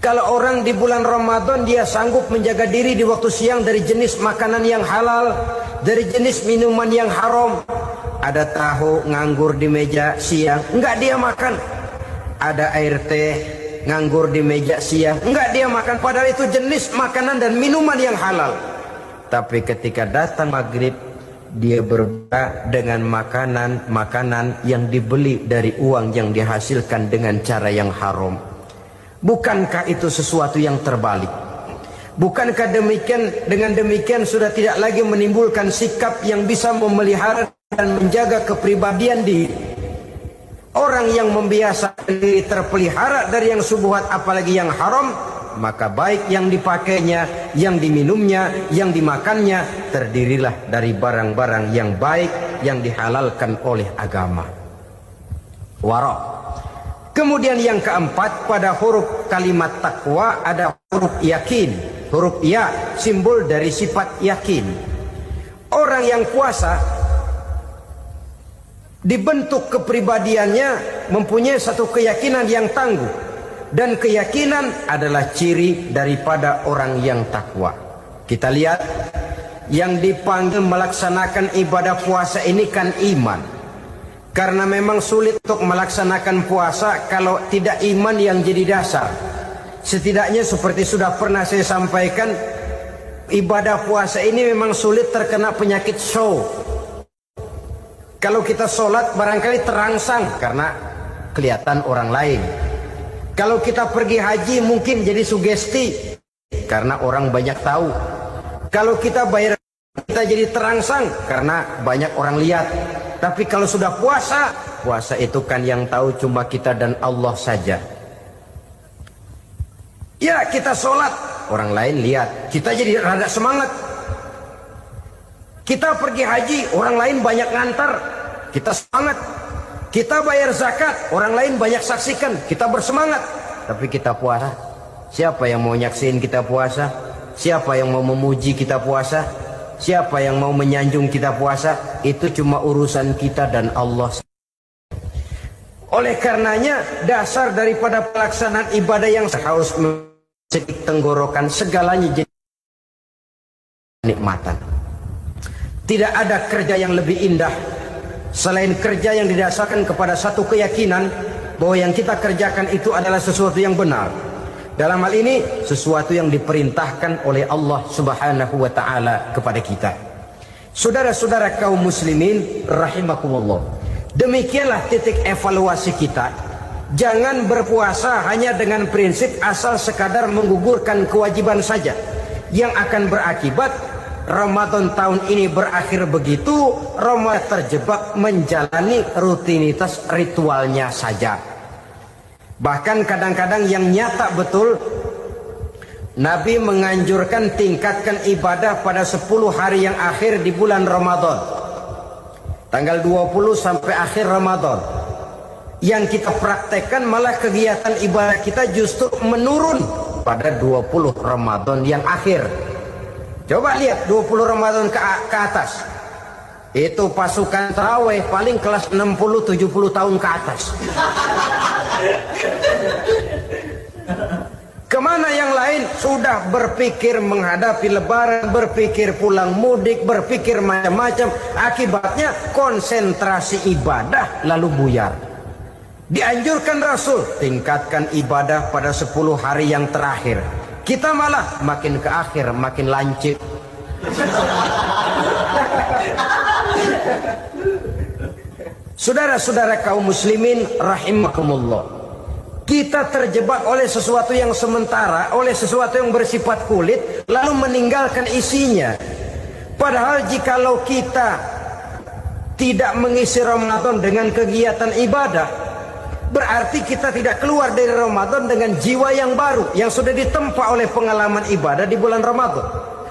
kalau orang di bulan Ramadan dia sanggup menjaga diri di waktu siang dari jenis makanan yang halal, dari jenis minuman yang haram. Ada tahu nganggur di meja siang, enggak dia makan. Ada air teh nganggur di meja siang, enggak dia makan, padahal itu jenis makanan dan minuman yang halal. Tapi ketika datang maghrib, dia berbuka dengan makanan yang dibeli dari uang yang dihasilkan dengan cara yang haram. Bukankah itu sesuatu yang terbalik? Bukankah dengan demikian sudah tidak lagi menimbulkan sikap yang bisa memelihara dan menjaga kepribadian diri? Orang yang membiasakan diri terpelihara dari yang syubhat apalagi yang haram, maka baik yang dipakainya, yang diminumnya, yang dimakannya terdirilah dari barang-barang yang baik yang dihalalkan oleh agama. Wara. Kemudian yang keempat, pada huruf kalimat takwa ada huruf yakin. Huruf ya simbol dari sifat yakin. Orang yang puasa dibentuk kepribadiannya mempunyai satu keyakinan yang tangguh, dan keyakinan adalah ciri daripada orang yang takwa. Kita lihat yang dipanggil melaksanakan ibadah puasa ini kan iman, karena memang sulit untuk melaksanakan puasa kalau tidak iman yang jadi dasar. Setidaknya seperti sudah pernah saya sampaikan, ibadah puasa ini memang sulit terkena penyakit show. Kalau kita sholat barangkali terangsang karena kelihatan orang lain. Kalau kita pergi haji mungkin jadi sugesti karena orang banyak tahu. Kalau kita bayar kita jadi terangsang karena banyak orang lihat. Tapi kalau sudah puasa, puasa itu kan yang tahu cuma kita dan Allah saja. Ya kita sholat, orang lain lihat, kita jadi rada semangat. Kita pergi haji, orang lain banyak ngantar, kita semangat. Kita bayar zakat, orang lain banyak saksikan, kita bersemangat. Tapi kita puasa, siapa yang mau nyaksiin kita puasa? Siapa yang mau memuji kita puasa? Siapa yang mau menyanjung kita puasa? Itu cuma urusan kita dan Allah. Oleh karenanya dasar daripada pelaksanaan ibadah yang harus mencedik tenggorokan segalanya jadi nikmatan. Tidak ada kerja yang lebih indah selain kerja yang didasarkan kepada satu keyakinan bahwa yang kita kerjakan itu adalah sesuatu yang benar. Dalam hal ini sesuatu yang diperintahkan oleh Allah Subhanahu wa taala kepada kita. Saudara-saudara kaum muslimin rahimakumullah. Demikianlah titik evaluasi kita. Jangan berpuasa hanya dengan prinsip asal sekadar menggugurkan kewajiban saja, yang akan berakibat Ramadan tahun ini berakhir begitu, Ramadan terjebak menjalani rutinitas ritualnya saja. Bahkan kadang-kadang yang nyata betul, Nabi menganjurkan tingkatkan ibadah pada 10 hari yang akhir di bulan Ramadan, tanggal 20 sampai akhir Ramadan. Yang kita praktekkan malah kegiatan ibadah kita justru menurun pada 20 Ramadan yang akhir. Coba lihat 20 Ramadan ke atas, itu pasukan tarawih paling kelas 60-70 tahun ke atas. sudah berpikir menghadapi lebaran, berpikir pulang mudik, berpikir macam-macam. Akibatnya konsentrasi ibadah lalu buyar. Dianjurkan Rasul, tingkatkan ibadah pada 10 hari yang terakhir. Kita malah makin ke akhir makin lancip. Saudara-saudara kaum muslimin rahimakumullah, kita terjebak oleh sesuatu yang sementara, oleh sesuatu yang bersifat kulit, lalu meninggalkan isinya. Padahal jikalau kita tidak mengisi Ramadan dengan kegiatan ibadah, berarti kita tidak keluar dari Ramadan dengan jiwa yang baru, yang sudah ditempa oleh pengalaman ibadah di bulan Ramadan.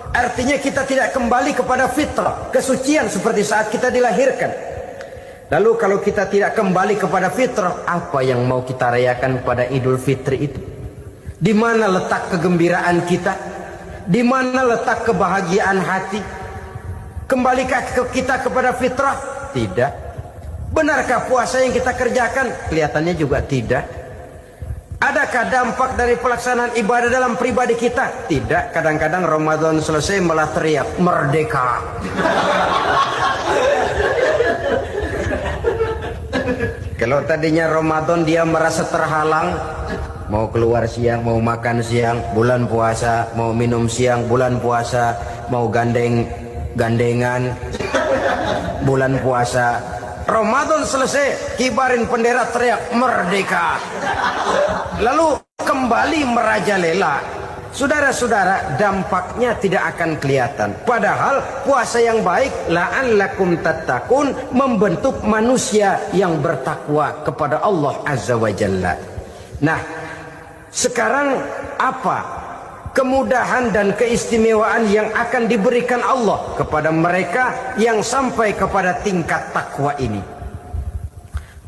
Artinya kita tidak kembali kepada fitrah, kesucian seperti saat kita dilahirkan. Lalu kalau kita tidak kembali kepada fitrah, apa yang mau kita rayakan pada Idul Fitri itu? Di mana letak kegembiraan kita? Di mana letak kebahagiaan hati? Kembalikah kita kepada fitrah? Tidak. Benarkah puasa yang kita kerjakan? Kelihatannya juga tidak. Adakah dampak dari pelaksanaan ibadah dalam pribadi kita? Tidak. Kadang-kadang Ramadan selesai malah teriak merdeka. Kalau tadinya Ramadan dia merasa terhalang, mau keluar siang, mau makan siang, bulan puasa, mau minum siang, bulan puasa, mau gandengan, bulan puasa. Ramadan selesai, kibarin bendera, teriak merdeka. Lalu kembali merajalela. Saudara-saudara, dampaknya tidak akan kelihatan. Padahal puasa yang baik, la'allakum tattaqun, membentuk manusia yang bertakwa kepada Allah Azza wa Jalla. Nah, sekarang apa kemudahan dan keistimewaan yang akan diberikan Allah kepada mereka yang sampai kepada tingkat takwa ini?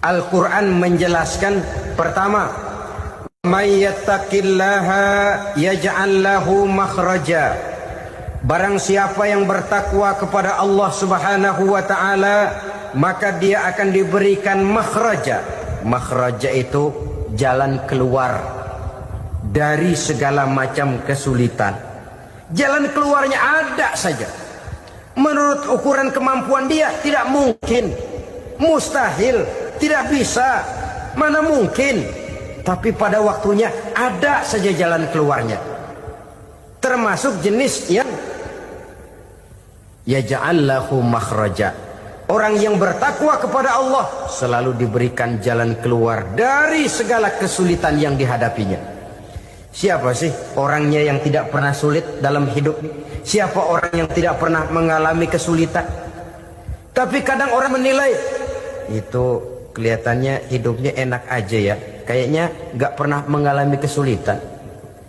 Al-Quran menjelaskan, pertama, may yattaqillaha yaj'al lahu makhraja. Barang siapa yang bertakwa kepada Allah Subhanahu wa taala, maka dia akan diberikan makhraja. Makhraja itu jalan keluar dari segala macam kesulitan. Jalan keluarnya ada saja. Menurut ukuran kemampuan dia tidak mungkin, mustahil, tidak bisa, mana mungkin. Tapi pada waktunya ada saja jalan keluarnya. Termasuk jenis yang yaj'al lahu makhraja. Orang yang bertakwa kepada Allah selalu diberikan jalan keluar dari segala kesulitan yang dihadapinya. Siapa sih orangnya yang tidak pernah sulit dalam hidup? Siapa orang yang tidak pernah mengalami kesulitan? Tapi kadang orang menilai, itu kelihatannya hidupnya enak aja ya, kayaknya gak pernah mengalami kesulitan.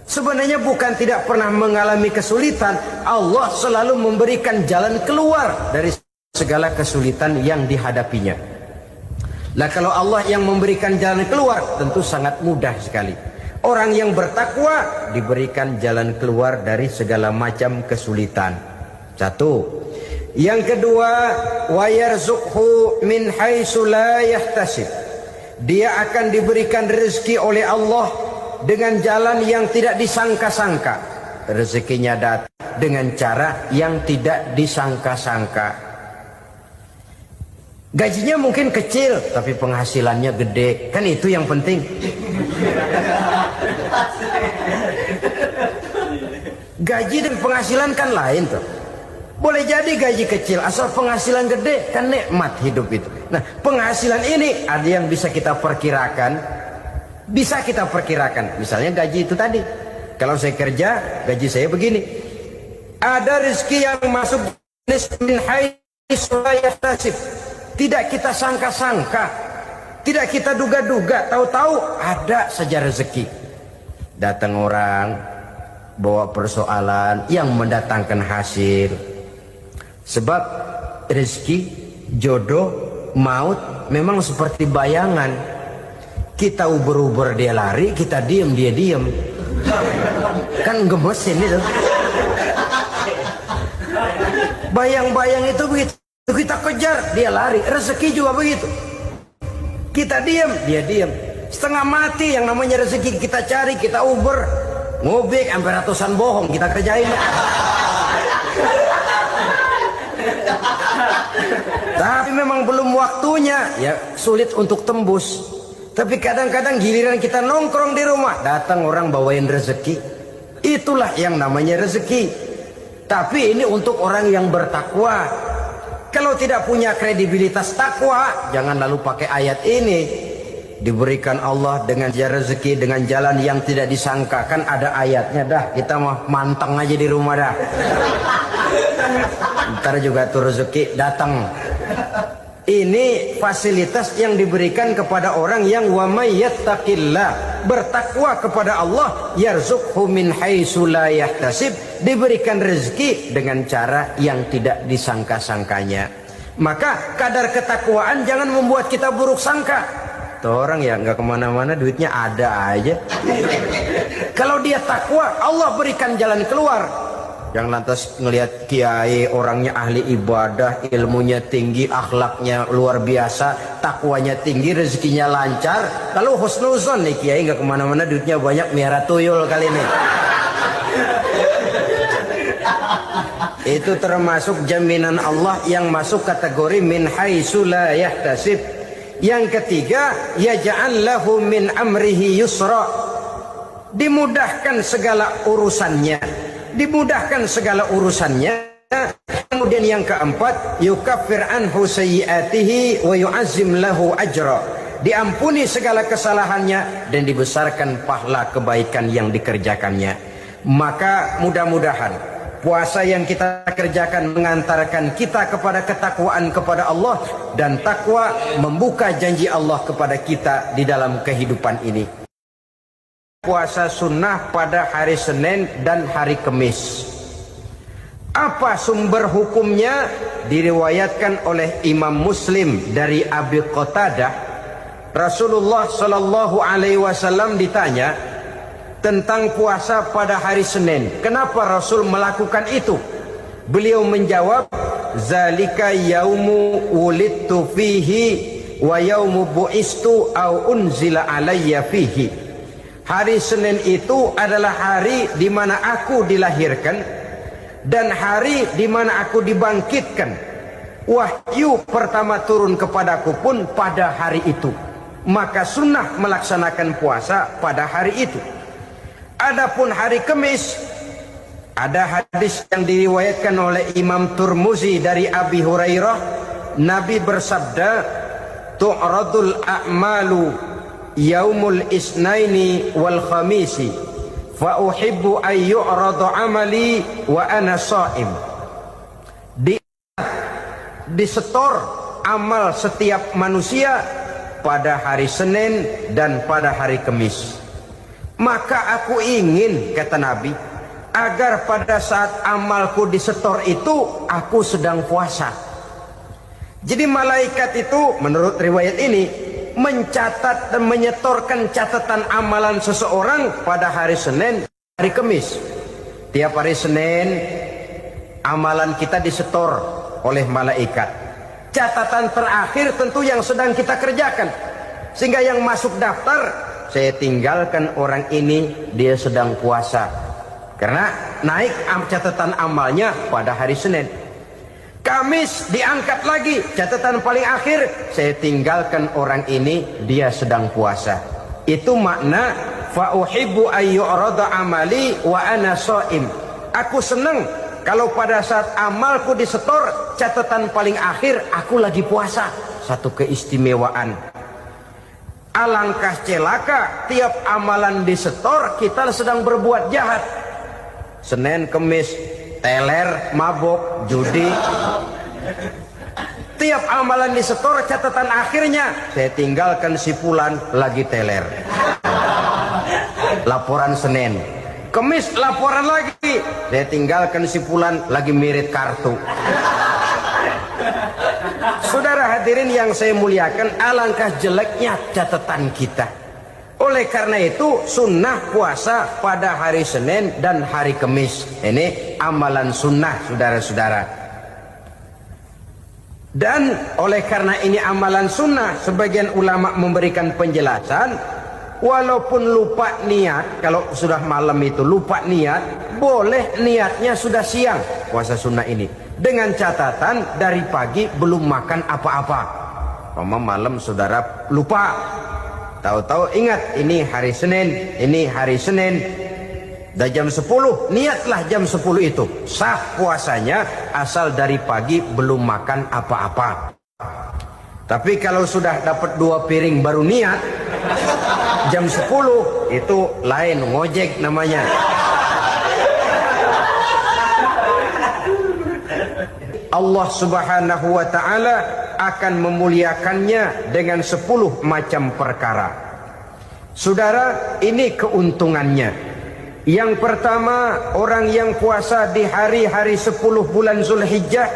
Sebenarnya bukan tidak pernah mengalami kesulitan, Allah selalu memberikan jalan keluar dari segala kesulitan yang dihadapinya. Nah, kalau Allah yang memberikan jalan keluar, tentu sangat mudah sekali. Orang yang bertakwa diberikan jalan keluar dari segala macam kesulitan. Satu. Yang kedua, wa yarzuqhu min haitsu la yahtasib. Dia akan diberikan rezeki oleh Allah dengan jalan yang tidak disangka-sangka. Rezekinya datang dengan cara yang tidak disangka-sangka. Gajinya mungkin kecil, tapi penghasilannya gede. Kan itu yang penting. Gaji dan penghasilan kan lain tuh. Boleh jadi gaji kecil, asal penghasilan gede, kan nikmat hidup itu. Nah, penghasilan ini ada yang bisa kita perkirakan. Bisa kita perkirakan. Misalnya gaji itu tadi. Kalau saya kerja, gaji saya begini. Ada rezeki yang masuk min haitsu la yahtasib. Tidak kita sangka-sangka, tidak kita duga-duga, tahu-tahu ada saja rezeki. Datang orang bawa persoalan yang mendatangkan hasil. Sebab rezeki, jodoh, maut memang seperti bayangan. Kita uber-uber dia lari, kita diem dia diem. Kan gemesin itu. Bayang-bayang itu begitu. Kita kejar, dia lari. Rezeki juga begitu. Kita diam, dia diam. Setengah mati yang namanya rezeki kita cari, kita uber. ngobek sampai ratusan bohong kita kerjain. Tapi memang belum waktunya, ya sulit untuk tembus. Tapi kadang-kadang giliran kita nongkrong di rumah, datang orang bawain rezeki. Itulah yang namanya rezeki. Tapi ini untuk orang yang bertakwa. Kalau tidak punya kredibilitas takwa, jangan lalu pakai ayat ini. Diberikan Allah dengan rezeki dengan jalan yang tidak disangka. Kan ada ayatnya dah, kita mah manteng aja di rumah dah. Ntar juga tuh rezeki datang. Ini fasilitas yang diberikan kepada orang yang wa may yattaqillah, bertakwa kepada Allah, yarzuqhu min haitsu la yahtasib, diberikan rezeki dengan cara yang tidak disangka-sangkanya. Maka kadar ketakwaan jangan membuat kita buruk sangka. Tuh orang ya nggak kemana-mana, duitnya ada aja. Kalau dia takwa, Allah berikan jalan keluar. Yang lantas ngelihat kiai orangnya ahli ibadah, ilmunya tinggi, akhlaknya luar biasa, takwanya tinggi, rezekinya lancar. Kalau husnuzon nih kiai nggak kemana-mana, duitnya banyak, miara tuyul kali ini. Itu termasuk jaminan Allah yang masuk kategori min haitsu la yahtasib. Yang ketiga, yaj'al lahu min amrihi yusra, dimudahkan segala urusannya, dimudahkan segala urusannya. Kemudian yang keempat, yukaffir anhu sayyiatihi wa yu'azzim lahu ajra, diampuni segala kesalahannya dan dibesarkan pahala kebaikan yang dikerjakannya. Maka mudah-mudahan puasa yang kita kerjakan mengantarkan kita kepada ketakwaan kepada Allah, dan takwa membuka janji Allah kepada kita di dalam kehidupan ini. Puasa sunnah pada hari Senin dan hari Kamis. Apa sumber hukumnya? Diriwayatkan oleh Imam Muslim dari Abi Qatadah, Rasulullah Shallallahu Alaihi Wasallam ditanya tentang puasa pada hari Senin. Kenapa Rasul melakukan itu? Beliau menjawab, zalika yaumu wulidtu fihi wa yaumu bu'istu au unzila alayya fihi. Hari Senin itu adalah hari di mana aku dilahirkan dan hari di mana aku dibangkitkan. Wahyu pertama turun kepadaku pun pada hari itu. Maka sunnah melaksanakan puasa pada hari itu. Adapun hari Kamis, ada hadis yang diriwayatkan oleh Imam Turmuzi dari Abi Hurairah, Nabi bersabda, tu'radul a'malu yaumul isnaini wal khamisi fa uhibbu ay yu'radu amali wa ana sha'im. Disetor amal setiap manusia pada hari Senin dan pada hari Kamis. Maka aku ingin, kata Nabi, agar pada saat amalku disetor itu aku sedang puasa. Jadi malaikat itu menurut riwayat ini mencatat dan menyetorkan catatan amalan seseorang pada hari Senin, hari Kamis. Tiap hari Senin amalan kita disetor oleh malaikat. Catatan terakhir tentu yang sedang kita kerjakan, sehingga yang masuk daftar, saya tinggalkan orang ini, dia sedang puasa. Karena naik catatan amalnya pada hari Senin. Kamis diangkat lagi, catatan paling akhir, saya tinggalkan orang ini, dia sedang puasa. Itu makna fa uhibbu ay yu'rada amali wa ana sha'im. Aku senang kalau pada saat amalku disetor, catatan paling akhir aku lagi puasa. Satu keistimewaan. Alangkah celaka tiap amalan disetor kita sedang berbuat jahat. Senin, Kamis, teler, mabok, judi. Tiap amalan disetor catatan akhirnya, saya tinggalkan si fulan lagi teler. Laporan Senin. Kamis laporan lagi, saya tinggalkan si fulan lagi mirip kartu. Saudara hadirin yang saya muliakan, alangkah jeleknya catatan kita. Oleh karena itu sunnah puasa pada hari Senin dan hari Kamis. Ini amalan sunnah, saudara-saudara. Dan oleh karena ini amalan sunnah, sebagian ulama memberikan penjelasan, walaupun lupa niat, kalau sudah malam itu lupa niat, boleh niatnya sudah siang puasa sunnah ini, dengan catatan dari pagi belum makan apa-apa. Malam saudara lupa, tahu-tahu ingat ini hari Senin, dah jam 10, niatlah jam 10 itu, sah puasanya asal dari pagi belum makan apa-apa. Tapi kalau sudah dapat 2 piring baru niat jam 10, itu lain, ngojek namanya. Allah Subhanahu wa ta'ala akan memuliakannya dengan 10 macam perkara. Saudara, ini keuntungannya. Yang pertama, orang yang puasa di hari-hari 10 bulan Zulhijjah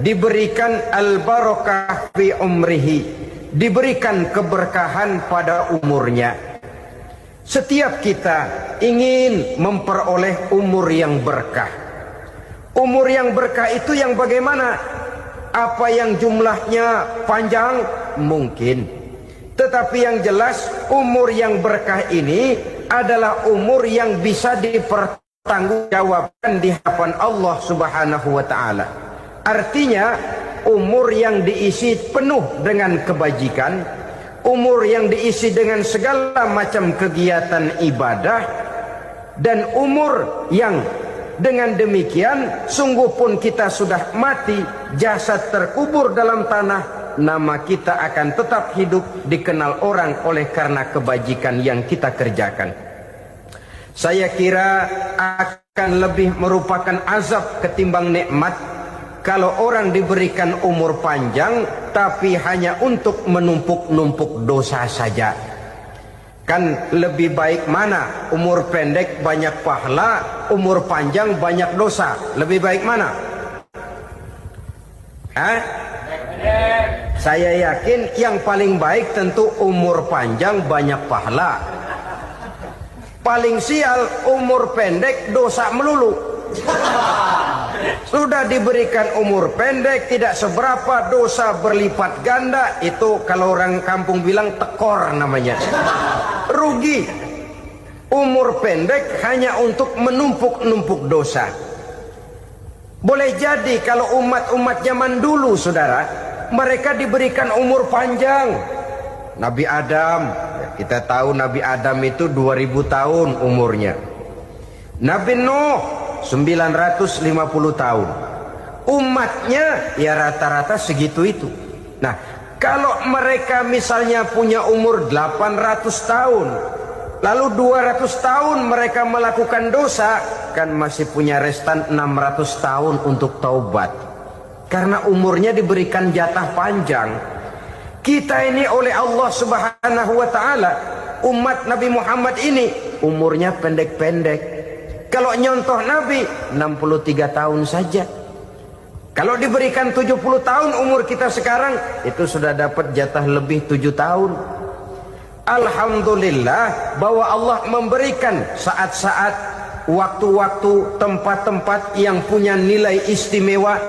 diberikan al-barakah fi umrihi, diberikan keberkahan pada umurnya. Setiap kita ingin memperoleh umur yang berkah. Umur yang berkah itu yang bagaimana? Apa yang jumlahnya panjang? Mungkin. Tetapi yang jelas umur yang berkah ini adalah umur yang bisa dipertanggungjawabkan di hadapan Allah Subhanahu wa ta'ala. Artinya umur yang diisi penuh dengan kebajikan, umur yang diisi dengan segala macam kegiatan ibadah, dan umur yang dengan demikian sungguh pun kita sudah mati, jasad terkubur dalam tanah, nama kita akan tetap hidup, dikenal orang oleh karena kebajikan yang kita kerjakan. Saya kira akan lebih merupakan azab ketimbang nikmat kalau orang diberikan umur panjang tapi hanya untuk menumpuk-numpuk dosa saja. Kan lebih baik mana? Umur pendek banyak pahala, umur panjang banyak dosa. Lebih baik mana? Saya yakin yang paling baik tentu umur panjang banyak pahala. Paling sial umur pendek dosa melulu. Sudah diberikan umur pendek, tidak seberapa, dosa berlipat ganda. Itu kalau orang kampung bilang tekor namanya. Rugi. Umur pendek hanya untuk menumpuk-numpuk dosa. Boleh jadi kalau umat-umat zaman dulu, saudara, mereka diberikan umur panjang. Nabi Adam, kita tahu Nabi Adam itu 2000 tahun umurnya. Nabi Nuh 950 tahun. Umatnya ya rata-rata segitu itu. Nah, kalau mereka misalnya punya umur 800 tahun, lalu 200 tahun mereka melakukan dosa, kan masih punya restan 600 tahun untuk taubat. Karena umurnya diberikan jatah panjang. Kita ini oleh Allah Subhanahu wa ta'ala, umat Nabi Muhammad ini umurnya pendek-pendek. Kalau nyontoh Nabi 63 tahun saja. Kalau diberikan 70 tahun umur kita sekarang, itu sudah dapat jatah lebih 7 tahun. Alhamdulillah bahwa Allah memberikan saat-saat, waktu-waktu, tempat-tempat yang punya nilai istimewa,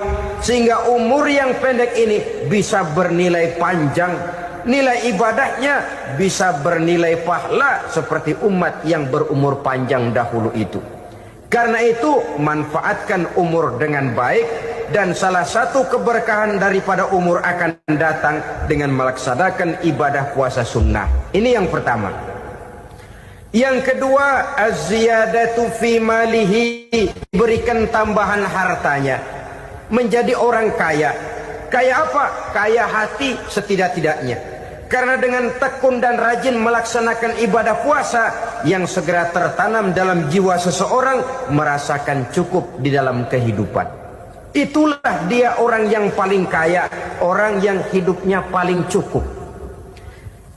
sehingga umur yang pendek ini bisa bernilai panjang. Nilai ibadahnya bisa bernilai pahala seperti umat yang berumur panjang dahulu itu. Karena itu manfaatkan umur dengan baik, dan salah satu keberkahan daripada umur akan datang dengan melaksanakan ibadah puasa sunnah. Ini yang pertama. Yang kedua, az-ziyadatu fi malihi, berikan tambahan hartanya, menjadi orang kaya. Kaya apa? Kaya hati setidak-tidaknya. Karena dengan tekun dan rajin melaksanakan ibadah puasa, yang segera tertanam dalam jiwa seseorang merasakan cukup di dalam kehidupan. Itulah dia orang yang paling kaya, orang yang hidupnya paling cukup.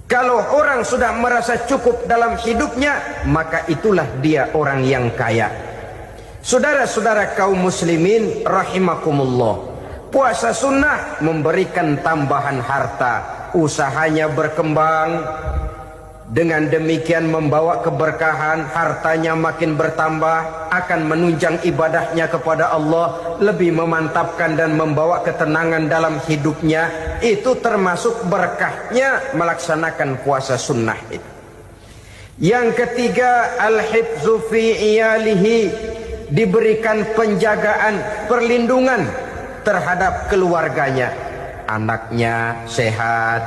Kalau orang sudah merasa cukup dalam hidupnya, maka itulah dia orang yang kaya. Saudara-saudara kaum muslimin rahimakumullah, puasa sunnah memberikan tambahan harta. Usahanya berkembang, dengan demikian membawa keberkahan, hartanya makin bertambah, akan menunjang ibadahnya kepada Allah, lebih memantapkan dan membawa ketenangan dalam hidupnya. Itu termasuk berkahnya melaksanakan puasa sunnah itu. Yang ketiga, al-hifzu fi iyalihi, diberikan penjagaan, perlindungan terhadap keluarganya. Anaknya sehat,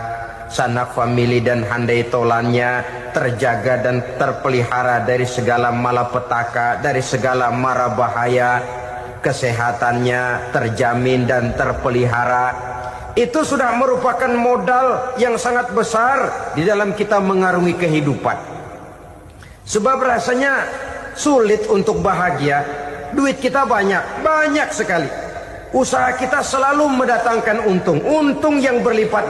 sanak famili dan handai tolannya terjaga dan terpelihara dari segala malapetaka, dari segala mara bahaya. Kesehatannya terjamin dan terpelihara. Itu sudah merupakan modal yang sangat besar di dalam kita mengarungi kehidupan. Sebab rasanya sulit untuk bahagia. Duit kita banyak sekali. Usaha kita selalu mendatangkan untung yang berlipat.